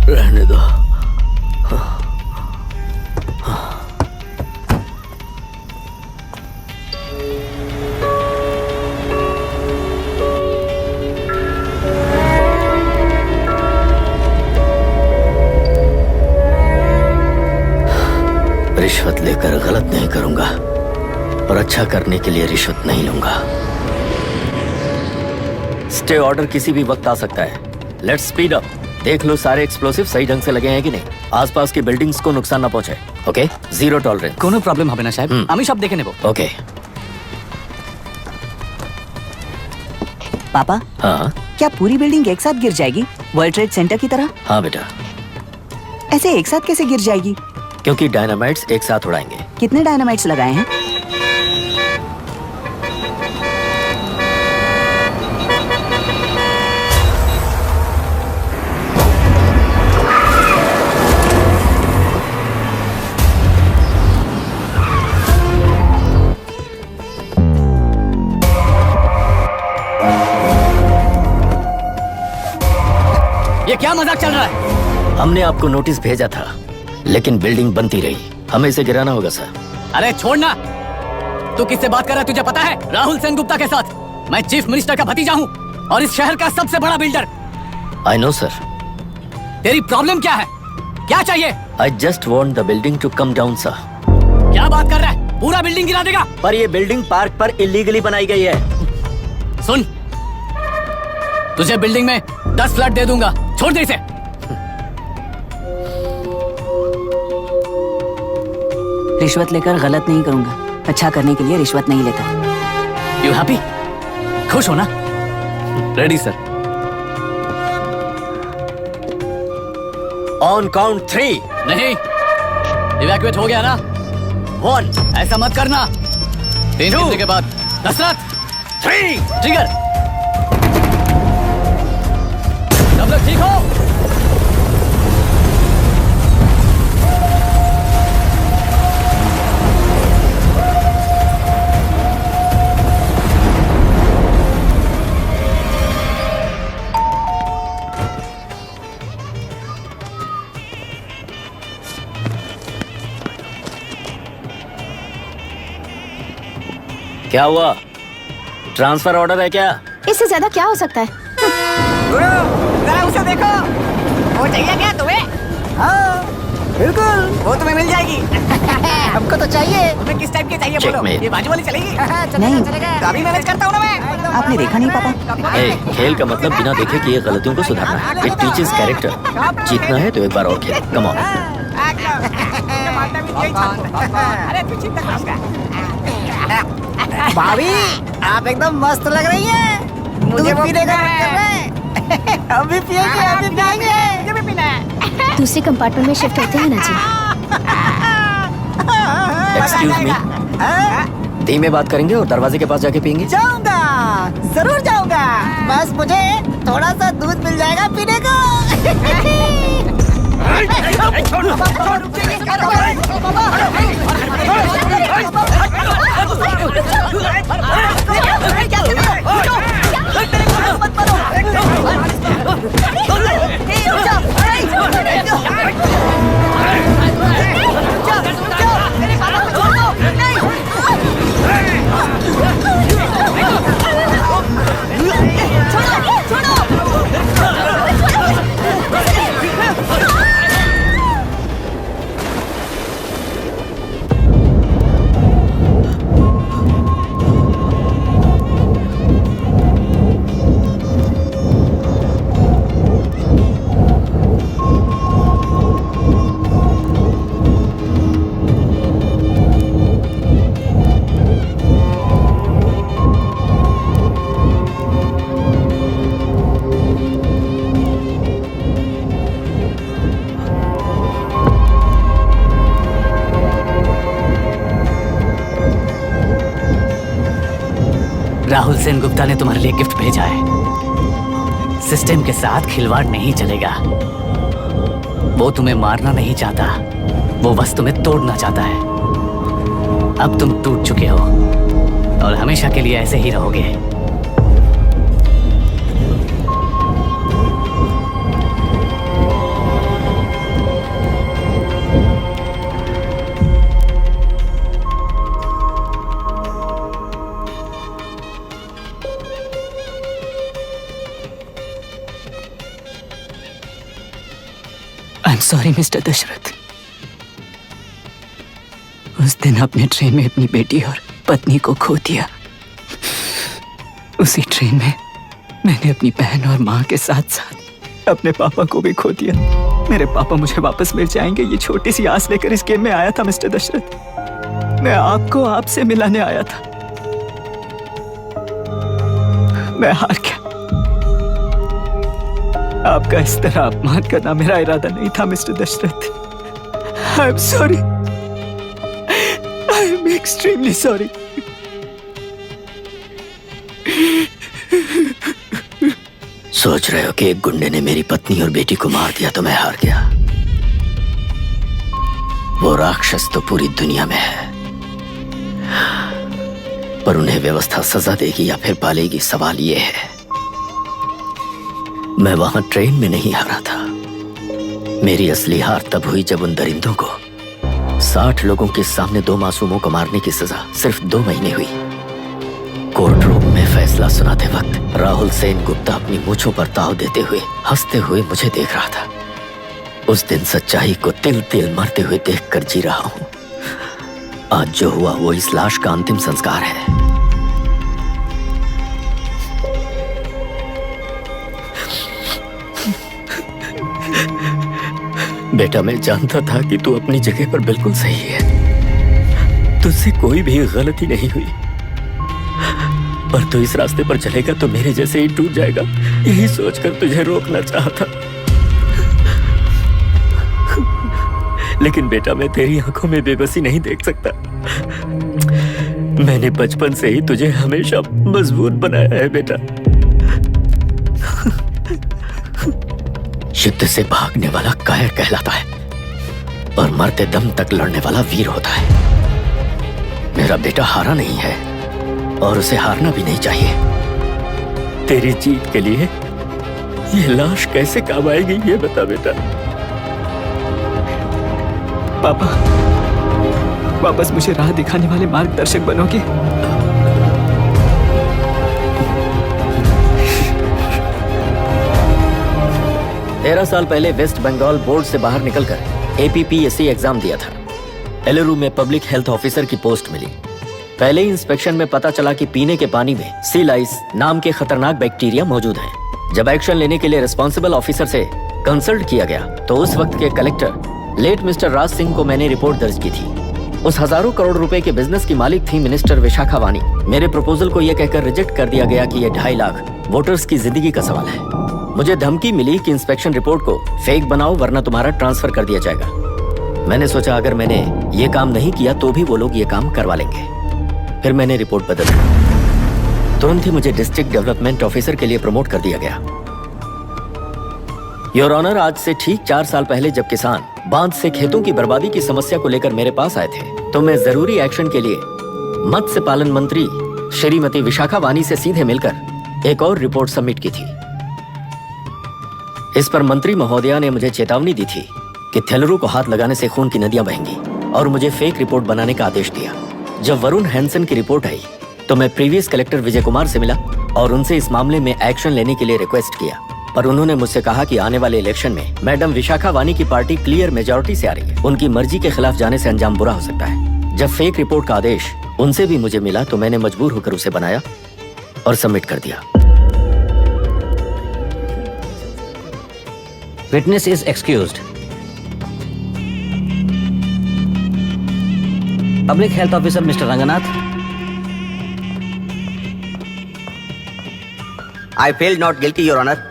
रहने दो। रिश्वत लेकर गलत नहीं करूंगा और अच्छा करने के लिए रिश्वत नहीं लूंगा। स्टे ऑर्डर किसी भी वक्त आ सकता है। Let's speed up. देख लो सारे एक्सप्लोसिव सही ढंग से लगे हैं कि नहीं। आसपास की बिल्डिंग्स को नुकसान ना पहुंचे। Okay, zero tolerance. কোনো প্রবলেম হবে না সাহেব, আমি সব দেখে নেব। ओके। पापा, हाँ क्या पूरी बिल्डिंग एक साथ गिर जाएगी, वर्ल्ड ट्रेड सेंटर की तरह? हाँ बेटा, ऐसे एक साथ कैसे गिर जाएगी? क्योंकि डायनामाइट्स एक साथ उड़ाएंगे। कितने डायनामाइट्स लगाए हैं? ये क्या मजाक चल रहा है? हमने आपको नोटिस भेजा था, लेकिन बिल्डिंग बनती रही। हमें इसे गिराना होगा सर। अरे छोड़ना। तू किससे बात कर रहा है तुझे पता है? राहुल सेनगुप्ता के साथ। मैं चीफ मिनिस्टर का भतीजा हूँ और इस शहर का सबसे बड़ा बिल्डर। I know sir. तेरी प्रॉब्लम क्या है? क्या चाहिए? I just want the building to come down sir. क्या बात कर रहा है? पूरा बिल्डिंग गिरा देगा? पर ये बिल्डिंग पार्क पर इलीगली बनाई गई है। सुन, तुझे बिल्डिंग में 10 फ्लैट दे दूंगा, छोड़ दे इसे। रिश्वत लेकर गलत नहीं करूंगा, अच्छा करने के लिए रिश्वत नहीं लेता। You happy? खुश हो ना? Ready sir. On count 3। नहीं, इवैक्यूएट हो गया ना? 1। ऐसा मत करना। 3 गिनने के बाद दशरथ 3। ट्रिगर। सब लोग ठीक हो? क्या हुआ? ट्रांसफर ऑर्डर है क्या? इससे ज्यादा क्या हो सकता है? जरा उसे देखो, वो चाहिए क्या तुम्हें? हाँ बिल्कुल, वो तुम्हें मिल जाएगी। हमको तो चाहिए। तुम्हें किस टाइप की चाहिए बोलो? Checkmate। ये बाजू वाली चलेगी? नहीं। तो अभी मैनेज करता हूँ ना मैं। आपने देखा नहीं पापा? खेल का मतलब बिना देखे कि ये गलतियों को सुधारना है। It teaches character. जीतना है तो एक बार और खेल। Come on. अरे तू चिंता मत कर। भाभी, आप एकदम मस्त लग रही हैं। मुझे पीने का मन कर रहा है। अभी पिएंगे, अभी पिएंगे। मुझे भी पीना है। दूसरे कंपार्टमेंट में शिफ्ट होते हैं ना जी। Excuse me. धीमे बात करेंगे और दरवाजे के पास जाके पियेंगे। जाऊंगा, जरूर जाऊंगा। बस मुझे थोड़ा सा दूध मिल जाएगा पीने को। राहुल सेन गुप्ता ने तुम्हारे लिए गिफ्ट भेजा है। सिस्टम के साथ खिलवाड़ नहीं चलेगा। वो तुम्हें मारना नहीं चाहता, वो बस तुम्हें तोड़ना चाहता है। अब तुम टूट चुके हो और हमेशा के लिए ऐसे ही रहोगे। I'm sorry, mister Dasharath. उस दिन अपने ट्रेन में अपनी बेटी और पत्नी को खो दिया। उसी ट्रेन में मैंने अपनी बहन और माँ के साथ साथ अपने पापा को भी खो दिया। मेरे पापा मुझे वापस मिल जाएंगे, ये छोटी सी आस लेकर इस गेम में आया था मिस्टर दशरथ। मैं आपको आपसे मिलाने आया था। मैं हार गया। आपका इस तरह अपमान करना मेरा इरादा नहीं था mister Dasharath. I am sorry, I am extremely sorry. सोच रहे हो कि एक गुंडे ने मेरी पत्नी और बेटी को मार दिया तो मैं हार गया? वो राक्षस तो पूरी दुनिया में है, पर उन्हें व्यवस्था सजा देगी या फिर पालेगी, सवाल ये है। मैं वहां ट्रेन में नहीं हारा था। मेरी असली हार तब हुई जब उन दरिंदों को 60 लोगों के सामने 2 मासूमों को मारने की सजा सिर्फ 2 महीने हुई। कोर्ट रूम में फैसला सुनाते वक्त राहुल सेन गुप्ता अपनी मूंछों पर ताव देते हुए हंसते हुए मुझे देख रहा था। उस दिन सच्चाई को तिल तिल मरते हुए देखकर जी रहा हूं। आज जो हुआ वो इस लाश का अंतिम संस्कार है। बेटा, मैं जानता था कि तू अपनी जगह पर बिल्कुल सही है। तुझसे कोई भी गलती नहीं हुई। पर तू इस रास्ते पर चलेगा तो मेरे जैसे ही टूट जाएगा, यही सोचकर तुझे रोकना चाहा था। लेकिन बेटा, मैं तेरी आंखों में बेबसी नहीं देख सकता। मैंने बचपन से ही तुझे हमेशा मजबूत बनाया है बेटा। युद्ध से भागने वाला कायर कहलाता है और मरते दम तक लड़ने वाला वीर होता है। मेरा बेटा हारा नहीं है और उसे हारना भी नहीं चाहिए। तेरी जीत के लिए ये लाश कैसे काम आएगी, ये बता बेटा। पापा, वापस मुझे राह दिखाने वाले मार्गदर्शक बनोगे? तेरह साल पहले वेस्ट बंगाल बोर्ड से बाहर निकलकर APPSC एग्जाम दिया था। एलरू में पब्लिक हेल्थ ऑफिसर की पोस्ट मिली। पहले ही इंस्पेक्शन में पता चला कि पीने के पानी में सी लाइस नाम के खतरनाक बैक्टीरिया मौजूद हैं। जब एक्शन लेने के लिए रिस्पॉन्सिबल ऑफिसर से कंसल्ट किया गया तो उस वक्त के collector late mister Raj Singh को मैंने रिपोर्ट दर्ज की थी। उस हजारों करोड़ रुपए के बिजनेस की मालिक थी मिनिस्टर विशाखा वानी। मेरे प्रपोजल को यह कहकर रिजेक्ट कर दिया गया कि यह 2.5 लाख वोटर्स की जिंदगी का सवाल है। मुझे धमकी मिली कि इंस्पेक्शन रिपोर्ट को फेक बनाओ वरना तुम्हारा ट्रांसफर कर दिया जाएगा। मैंने सोचा अगर मैंने ये काम नहीं किया तो भी वो लोग ये काम करवा लेंगे। फिर मैंने रिपोर्ट बदल दी। तुरंत ही मुझे डिस्ट्रिक्ट डेवलपमेंट ऑफिसर के लिए प्रमोट कर दिया गया। योर ऑनर, आज से ठीक 4 साल पहले जब किसान बांध से खेतों की बर्बादी की समस्या को लेकर मेरे पास आए थे तो मैं जरूरी एक्शन के लिए मत्स्य पालन मंत्री श्रीमती विशाखा वानी से सीधे मिलकर एक और रिपोर्ट सबमिट की थी। इस पर मंत्री महोदया ने मुझे चेतावनी दी थी कि थेलरू को हाथ लगाने से खून की नदियां बहेंगी और मुझे फेक रिपोर्ट बनाने का आदेश दिया। जब वरुण हैंसन की रिपोर्ट आई तो मैं प्रीवियस कलेक्टर विजय कुमार से मिला और उनसे इस मामले में एक्शन लेने के लिए रिक्वेस्ट किया, पर उन्होंने मुझसे कहा कि आने वाले इलेक्शन में मैडम विशाखा वानी की पार्टी क्लियर मेजॉरिटी से आ रही है, उनकी मर्जी के खिलाफ जाने से अंजाम बुरा हो सकता है। जब फेक रिपोर्ट का आदेश उनसे भी मुझे मिला तो मैंने मजबूर होकर उसे बनाया और सबमिट कर दिया। Witness is excused. Public health officer mister Ranganath. I feel not guilty your honour.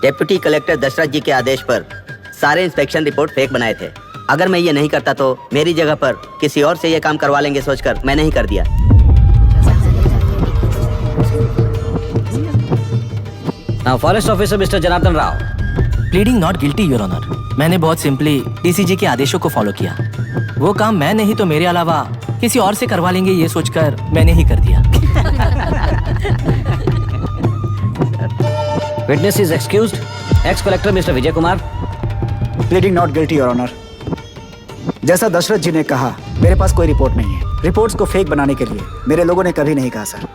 Deputy collector Dasharath ji के आदेश पर सारे इंस्पेक्शन रिपोर्ट फेक बनाए थे। अगर मैं ये नहीं करता तो मेरी जगह पर किसी और से ये काम करवा लेंगे सोचकर मैं नहीं कर दिया। Now forest officer mister Janardhan Rao. Pleading not guilty your honour. मैंने बहुत सिंपली DCG के आदेशों को फॉलो किया। वो काम मैं नहीं तो मेरे अलावा किसी और से करवा लेंगे ये सोचकर मैंने ही कर दिया। Witness is excused. Ex collector mister Vijay Kumar. Pleading not guilty your honour. जैसा दशरथ जी ने कहा, मेरे पास कोई रिपोर्ट नहीं है। रिपोर्ट्स को फेक बनाने के लिए मेरे लोगों ने कभी नहीं कहा सर।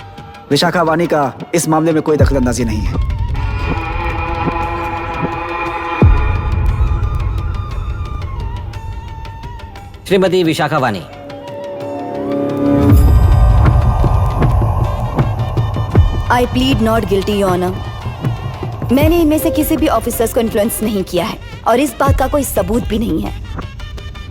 विशाखा वानी का इस मामले में कोई दखलंदाजी नहीं है। Shrimati Vishakha Wani. I plead not guilty your honour. मैंने इनमें से किसी भी ऑफिसर्स को इन्फ्लुएंस नहीं किया है और इस बात का कोई सबूत भी नहीं है।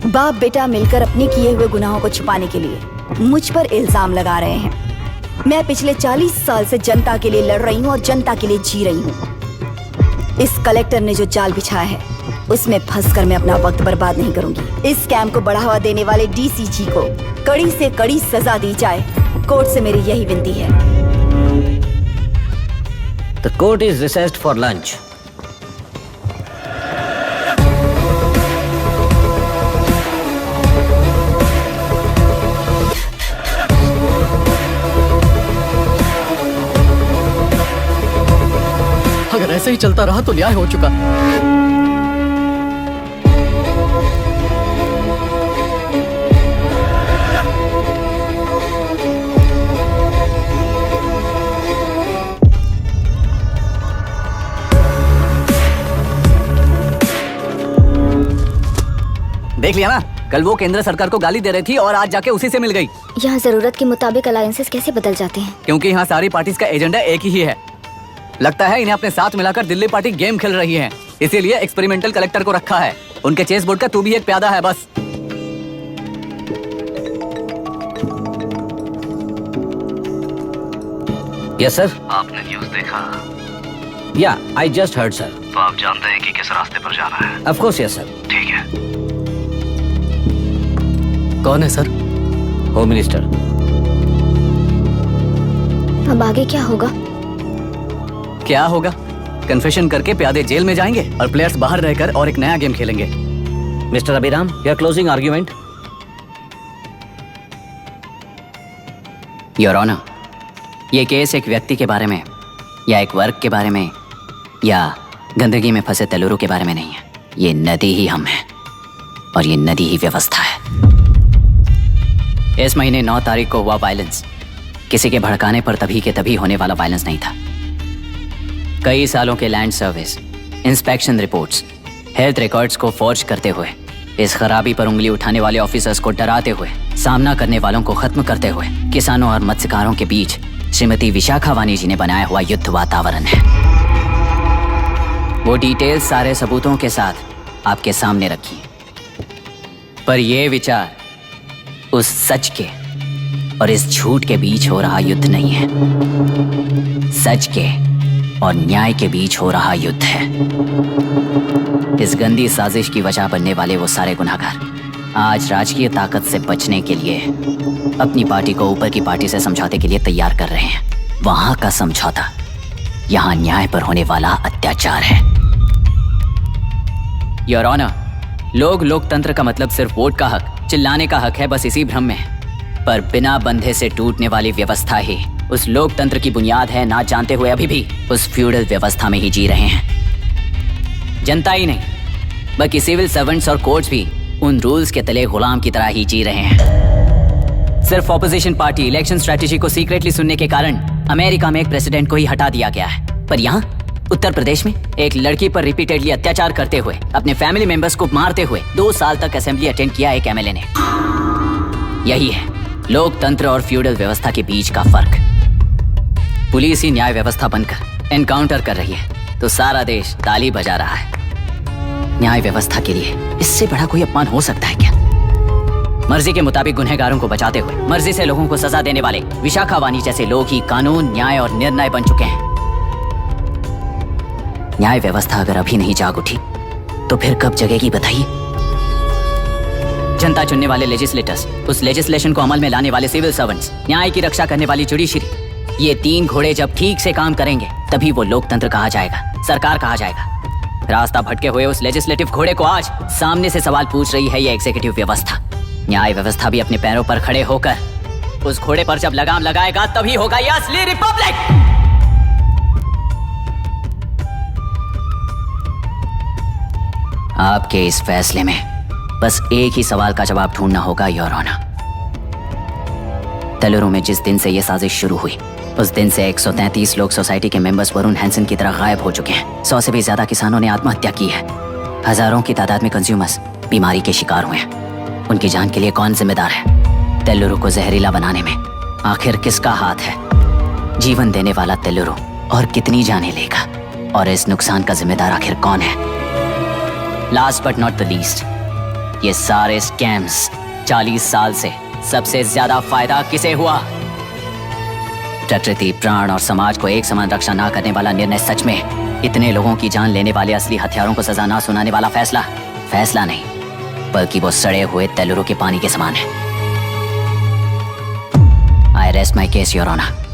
बाप बेटा मिलकर अपने किए हुए गुनाहों को छुपाने के लिए मुझ पर इल्जाम लगा रहे हैं। मैं पिछले 40 साल से जनता के लिए लड़ रही हूँ और जनता के लिए जी रही हूँ। इस कलेक्टर ने जो जाल बिछाया है उसमें फंसकर मैं अपना वक्त बर्बाद नहीं करूंगी। इस स्कैम को बढ़ावा देने वाले DCG को कड़ी से कड़ी सजा दी जाए, कोर्ट से मेरी यही विनती है। The court is recessed for lunch. अगर ऐसे ही चलता रहा तो न्याय हो चुका। देख लिया ना, कल वो केंद्र सरकार को गाली दे रही थी और आज जाके उसी से मिल गई। यहाँ जरूरत के मुताबिक अलायंसेस कैसे बदल जाते हैं? क्योंकि यहाँ सारी पार्टीज का एजेंडा एक ही है। लगता है इन्हें अपने साथ मिलाकर दिल्ली पार्टी गेम खेल रही है, इसीलिए एक्सपेरिमेंटल कलेक्टर को रखा है। उनके चेस बोर्ड का तू भी एक प्यादा है बस। Yes sir. आपने न्यूज देखा? या आई जस्ट हर्ड सर। तो आप जानते हैं कि किस रास्ते पर जाना है? Of course yes sir. ठीक है। कौन है सर? Home minister. अब आगे क्या होगा? क्या होगा? कन्फेशन करके प्यादे जेल में जाएंगे और प्लेयर्स बाहर रहकर और एक नया गेम खेलेंगे। Mister Abhiram, your closing argument. Your honour, ये केस एक व्यक्ति के बारे में या एक वर्ग के बारे में या गंदगी में फंसे तेलुरु के बारे में नहीं है। ये नदी ही हम हैं और ये नदी ही व्यवस्था है। इस महीने 9 तारीख को हुआ वायलेंस किसी के भड़काने पर तभी के तभी होने वाला वायलेंस नहीं था। कई सालों के land service, inspection reports, health records को फॉर्ज करते हुए, इस खराबी पर उंगली उठाने वाले ऑफिसर्स को डराते हुए, सामना करने वालों को खत्म करते हुए किसानों और मत्स्यकारों के बीच श्रीमती विशाखा वानी जी ने बनाया हुआ युद्ध वातावरण है। वो डिटेल सारे सबूतों के साथ आपके सामने रखी, पर यह विचार उस सच के और इस झूठ के बीच हो रहा युद्ध नहीं है, सच के और न्याय के बीच हो रहा युद्ध है। इस गंदी साजिश की वजह बनने वाले वो सारे गुनहगार आज राजकीय ताकत से बचने के लिए अपनी पार्टी को ऊपर की पार्टी से समझौते के लिए तैयार कर रहे हैं। वहां का समझौता यहां न्याय पर होने वाला अत्याचार है। योर ऑनर, लोकतंत्र का मतलब सिर्फ वोट का हक, चिल्लाने का हक है, बस इसी भ्रम में है। पर बिना बंधे से टूटने वाली व्यवस्था ही उस लोकतंत्र की बुनियाद है, ना जानते हुए अभी भी उस फ्यूडल व्यवस्था में ही जी रहे हैं। जनता ही नहीं बल्कि सिविल सर्वेंट्स और कोर्ट्स भी उन रूल्स के तले गुलाम की तरह ही जी रहे हैं। सिर्फ ऑपोजिशन पार्टी इलेक्शन स्ट्रेटेजी को सीक्रेटली सुनने के कारण अमेरिका में एक प्रेसिडेंट को ही हटा दिया गया है, पर यहाँ उत्तर प्रदेश में एक लड़की पर रिपीटेडली अत्याचार करते हुए, अपने फैमिली मेंबर्स को मारते हुए 2 साल तक असेंबली अटेंड किया एक एमएलए ने। यही है लोकतंत्र और फ्यूडल व्यवस्था के बीच का फर्क। पुलिस ही न्याय व्यवस्था बनकर एनकाउंटर कर रही है तो सारा देश ताली बजा रहा है। न्याय व्यवस्था के लिए इससे बड़ा कोई अपमान हो सकता है क्या? मर्जी के मुताबिक गुनहगारों को बचाते हुए मर्जी से लोगों को सजा देने वाले विशाखा वानी जैसे लोग ही कानून, न्याय और निर्णय बन चुके हैं। न्याय व्यवस्था अगर अभी नहीं जाग उठी तो फिर कब जगेगी बताइए? जनता चुनने वाले लेजिस्लेटर्स, उस लेजिस्लेशन को अमल में लाने वाले सिविल सर्वेंट्स, न्याय की रक्षा करने वाली जुडिशरी, ये 3 घोड़े जब ठीक से काम करेंगे तभी वो लोकतंत्र कहा जाएगा, सरकार कहा जाएगा। रास्ता भटके हुए उस लेजिस्लेटिव घोड़े को आज सामने से सवाल पूछ रही है ये एग्जीक्यूटिव व्यवस्था। न्याय व्यवस्था भी अपने पैरों पर खड़े होकर उस घोड़े पर जब लगाम लगाएगा तभी होगा ये असली रिपब्लिक। आपके इस फैसले में बस एक ही सवाल का जवाब ढूंढना होगा योर ऑनर। तेलुरु में जिस दिन से यह साजिश शुरू हुई उस दिन से 133 लोग सोसाइटी के मेंबर्स वरुण हैंसन की तरह गायब हो चुके हैं। 100 से भी ज्यादा किसानों ने आत्महत्या की है। हजारों की तादाद में कंज्यूमर्स बीमारी के शिकार हुए हैं। उनकी जान के लिए कौन जिम्मेदार है? तेलुरु को जहरीला बनाने में आखिर किसका हाथ है? जीवन देने वाला तेलुरु और कितनी जानें लेगा? और इस नुकसान का जिम्मेदार आखिर कौन है? Last but not the least, ये सारे स्कैम्स 40 साल से सबसे ज्यादा फायदा किसे हुआ? प्रकृति, प्राण और समाज को एक समान रक्षा ना करने वाला निर्णय सच में इतने लोगों की जान लेने वाले असली हथियारों को सजा ना सुनाने वाला फैसला नहीं बल्कि वो सड़े हुए तेलुरु के पानी के समान है। I rest my case your honour.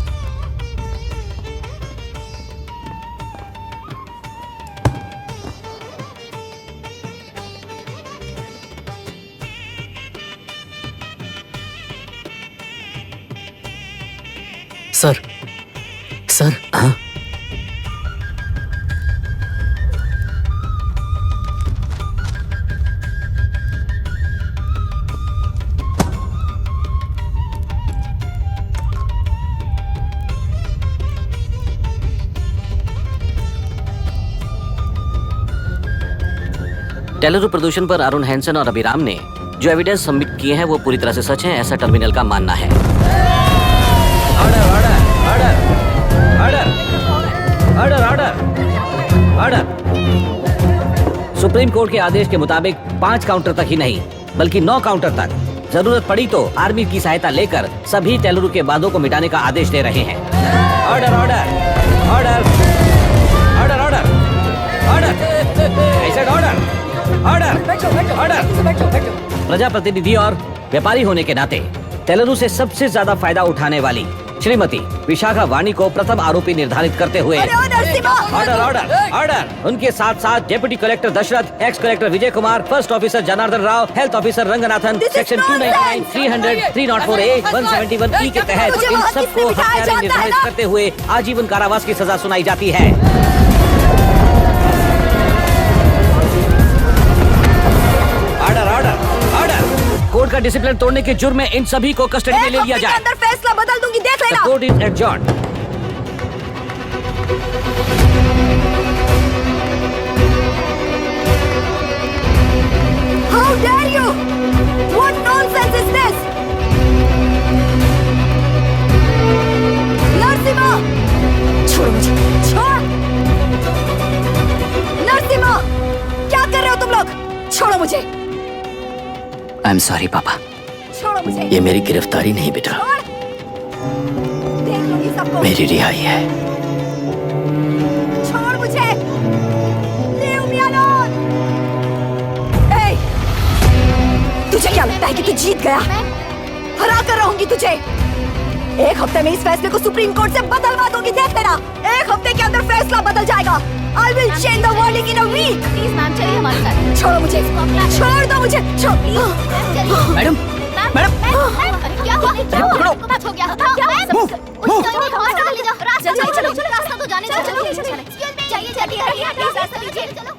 Sir हाँ? तेलुरु प्रदूषण पर अरुण हैंसन और अभिराम ने जो एविडेंस सबमिट किए हैं वो पूरी तरह से सच है, ऐसा टर्मिनल का मानना है। सुप्रीम कोर्ट के आदेश के मुताबिक 5 काउंटर तक ही नहीं बल्कि 9 काउंटर तक जरूरत पड़ी तो आर्मी की सहायता लेकर सभी तेलुरु के बांधों को मिटाने का आदेश दे रहे हैं। Order order order order order order ऐसे ऑर्डर ऑर्डर। प्रजाप्रतिनिधि और व्यापारी होने के नाते तेलुरु से सबसे ज्यादा फायदा उठाने वाली श्रीमती विशाखा वाणी को प्रथम आरोपी निर्धारित करते हुए ऑर्डर ऑर्डर ऑर्डर। उनके साथ साथ deputy collector Dasharath, ex collector Vijay Kumar, first officer Janardhan Rao, health officer Ranganathan, section 299, 300, 304A, 171E के तहत इन सबको हत्यारे निर्धारित करते हुए आजीवन कारावास की सजा सुनाई जाती है। Order order order. कोर्ट का डिसिप्लिन तोड़ने के जुर्म में इन सभी को कस्टडी में ले लिया जाए। अंदर फैसला बदल दूंगी, देख लेना। Court is adjourned. How dare you? What nonsense is this? Narasimha, छोड़ो मुझे, छोड़। नरसिम्हा, क्या कर रहे हो तुम लोग? छोड़ो मुझे, आई एम सॉरी पापा। छोड़ो मुझे। ये मेरी गिरफ्तारी नहीं बेटा, देख लूंगी सबको। मेरी रिहाई है। छोड़ मुझे। Leave me alone. Hey, तुझे क्या लगता है कि तू जीत गया? हरा कर रहूंगी तुझे। एक हफ्ते में इस फैसले को सुप्रीम कोर्ट से बदलवा दूंगी, देख लेना। एक हफ्ते के अंदर फैसला बदल जाएगा। I will change the verdict in a week. Please ma'am चलिए हमारे साथ। छोड़ो मुझे, छोड़ दो मुझे। मैडम मैडम क्या हुआ? कुछ हो गया? चलो रास्ता तो जाने दो। चाहिए रास्ता दीजिए। चलो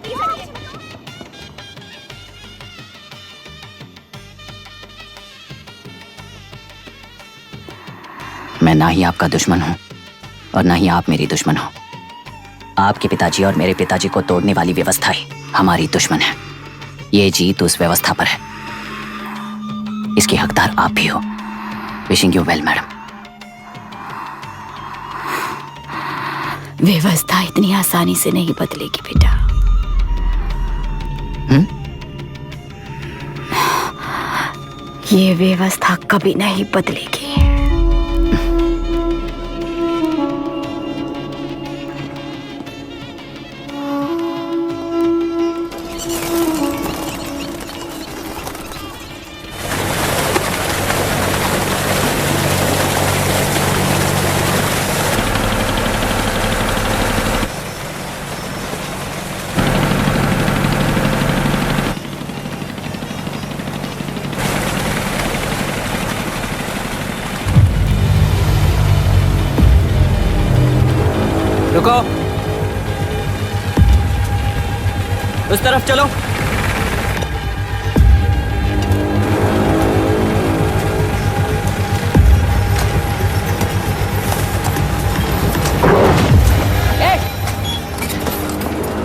मैं ना ही आपका दुश्मन हूँ और ना ही आप मेरी दुश्मन हो। आपके पिताजी और मेरे पिताजी को तोड़ने वाली व्यवस्थाएं हमारी दुश्मन है। ये जीत उस व्यवस्था पर है, इसकी हकदार आप भी हो। Wishing you well madam. व्यवस्था इतनी आसानी से नहीं बदलेगी बेटा। ये व्यवस्था कभी नहीं बदलेगी। रुको, उस तरफ चलो।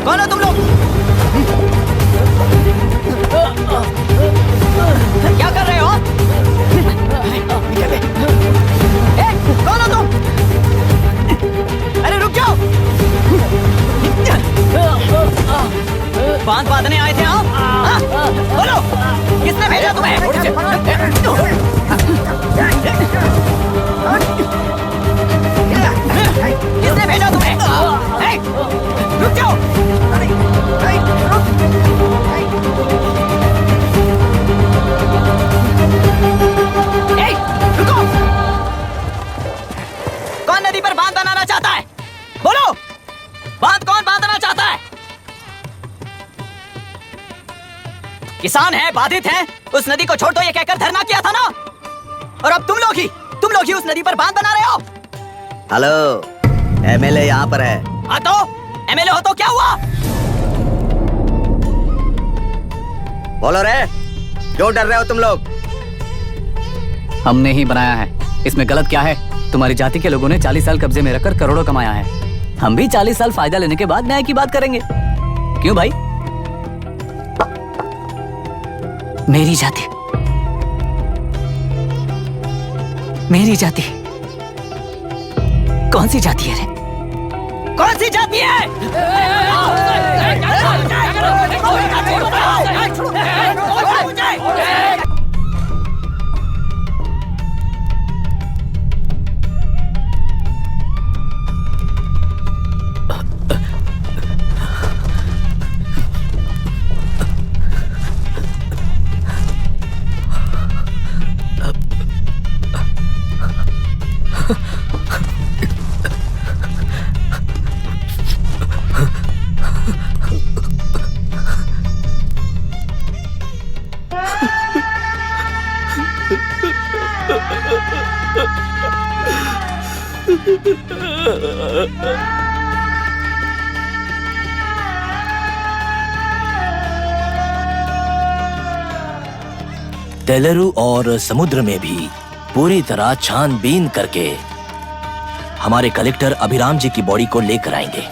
कौन हो तुम लोग? क्या कर रहे हो? कौन हो तुम? अरे रुक जाओ। बांध बांधने आए थे आप? बोलो, किसने भेजा तुम्हें? किसने भेजा तुम्हें? रुक जाओ। रुको। कौन नदी पर बांध बनाना चाहता है? बोलो, बांध कौन बांधना चाहता है? किसान है, बाधित है, उस नदी को छोड़ दो ये कहकर धरना किया था ना। और अब तुम लोग ही उस नदी पर बांध बना रहे हो। हेलो, एमएलए यहाँ पर है। हाँ तो एमएलए हो तो क्या हुआ? बोलो रे, क्यों डर रहे हो तुम लोग? हमने ही बनाया है, इसमें गलत क्या है? तुम्हारी जाति के लोगों ने 40 साल कब्जे में रखकर करोड़ों कमाया है। हम भी 40 साल फायदा लेने के बाद न्याय की बात करेंगे। क्यों भाई? मेरी जाति, मेरी जाति कौन सी जाति है रे? कौन सी जाति है? तेलुरु और समुद्र में भी पूरी तरह छानबीन करके हमारे कलेक्टर अभिराम जी की बॉडी को लेकर आएंगे।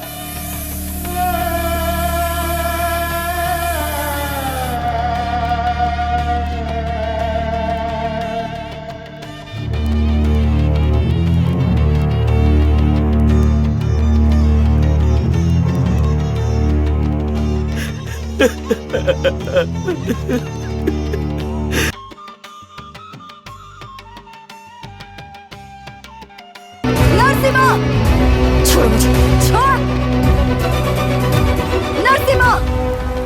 नरसिम्हा, छोड़ो मुझे, छोड़। नरसिम्हा,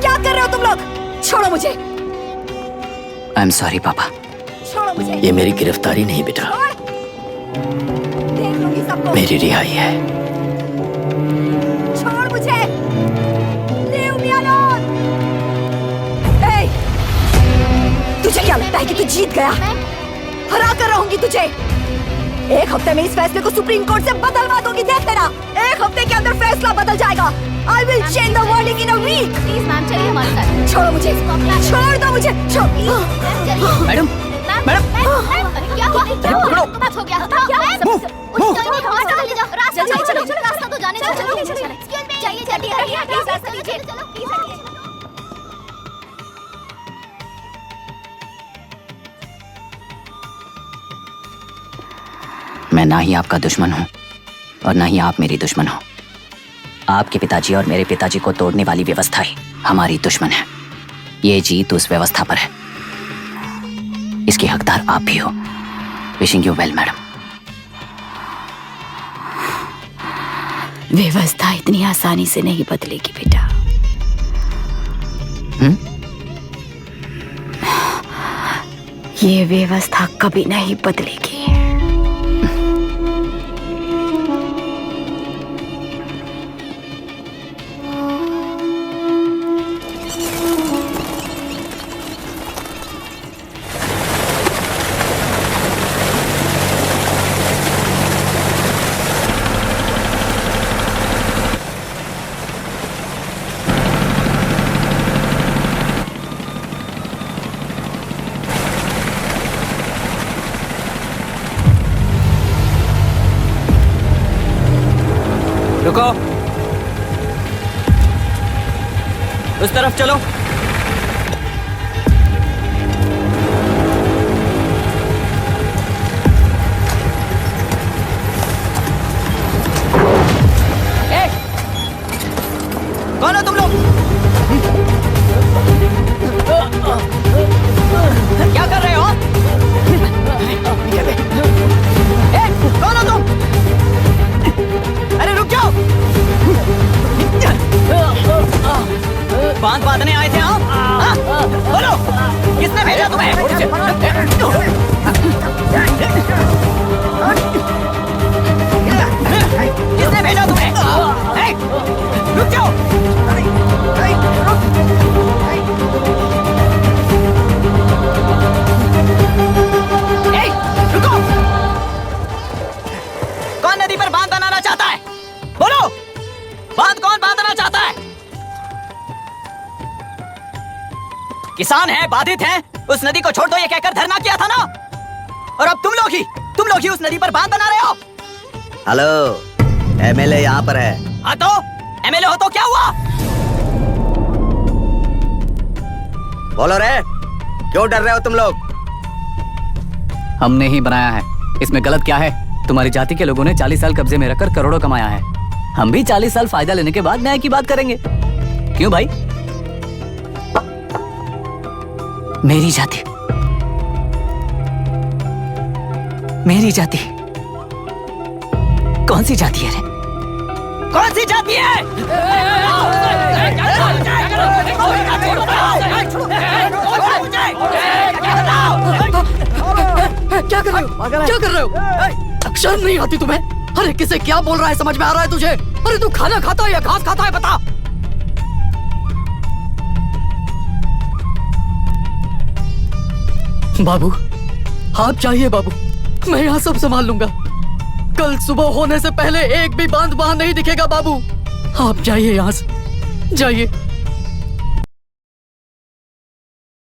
क्या कर रहे हो तुम लोग? छोड़ो मुझे, आई एम सॉरी पापा। छोड़ो मुझे। ये मेरी गिरफ्तारी नहीं बेटा, देख लूंगी सबको। मेरी रिहाई है। छोड़ मुझे। Leave me alone. Hey, तुझे क्या लगता है कि तू जीत गया? हरा कर रहूंगी तुझे। एक हफ्ते में इस फैसले को सुप्रीम कोर्ट से बदलवा दूंगी। देख तेरा, एक हफ्ते के अंदर फैसला बदल जाएगा। I will change the verdict in a week. Please ma'am चलिए हमारे साथ। छोड़ो मुझे, छोड़ दो मुझे, छोड़। मैडम, मैडम, क्या हुआ? क्या हुआ? बात हो गया। रास्ता तो जाने दो। चाहिए चलो। मैं ना ही आपका दुश्मन हूं और ना ही आप मेरी दुश्मन हो। आपके पिताजी और मेरे पिताजी को तोड़ने वाली व्यवस्था ही हमारी दुश्मन है। ये जीत उस व्यवस्था पर है, इसके हकदार आप भी हो। Wishing you well madam. व्यवस्था इतनी आसानी से नहीं बदलेगी बेटा। ये व्यवस्था कभी नहीं बदलेगी। रुको, उस तरफ चलो। कौन हो तुम लोग? क्या कर रहे हो? कौन हो तुम? अरे रुक जाओ। बांध बांधने आए थे आप? बोलो, किसने भेजा तुम्हें? किसने भेजा तुम्हें? रुक जाओ। रुको। कौन नदी पर बांध बनाना चाहता है? बोलो, बांध कौन बांधना चाहता है? किसान है, बाधित है, उस नदी को छोड़ दो ये कहकर धरना किया था ना। और अब तुम लोग ही उस नदी पर बांध बना रहे हो। हेलो, एमएलए यहाँ पर है। हाँ तो एमएलए हो तो क्या हुआ? बोलो रे, क्यों डर रहे हो तुम लोग? हमने ही बनाया है, इसमें गलत क्या है? तुम्हारी जाति के लोगों ने 40 साल कब्जे में रखकर करोड़ों कमाया है। हम भी 40 साल फायदा लेने के बाद न्याय की बात करेंगे। क्यों भाई? मेरी जाति, मेरी जाति कौन सी जाति है रे? कौन सी जाति है? क्या कर रहे हो? क्या कर रहे हो? शर्म नहीं आती तुम्हें? अरे किसे क्या बोल रहा है समझ में आ रहा है तुझे? अरे तू खाना खाता है या घास खाता है बता। बाबू, आप चाहिए बाबू, मैं यहाँ सब संभाल लूंगा। कल सुबह होने से पहले एक भी बांध वहां नहीं दिखेगा बाबू। आप जाइए यहाँ से, जाइए।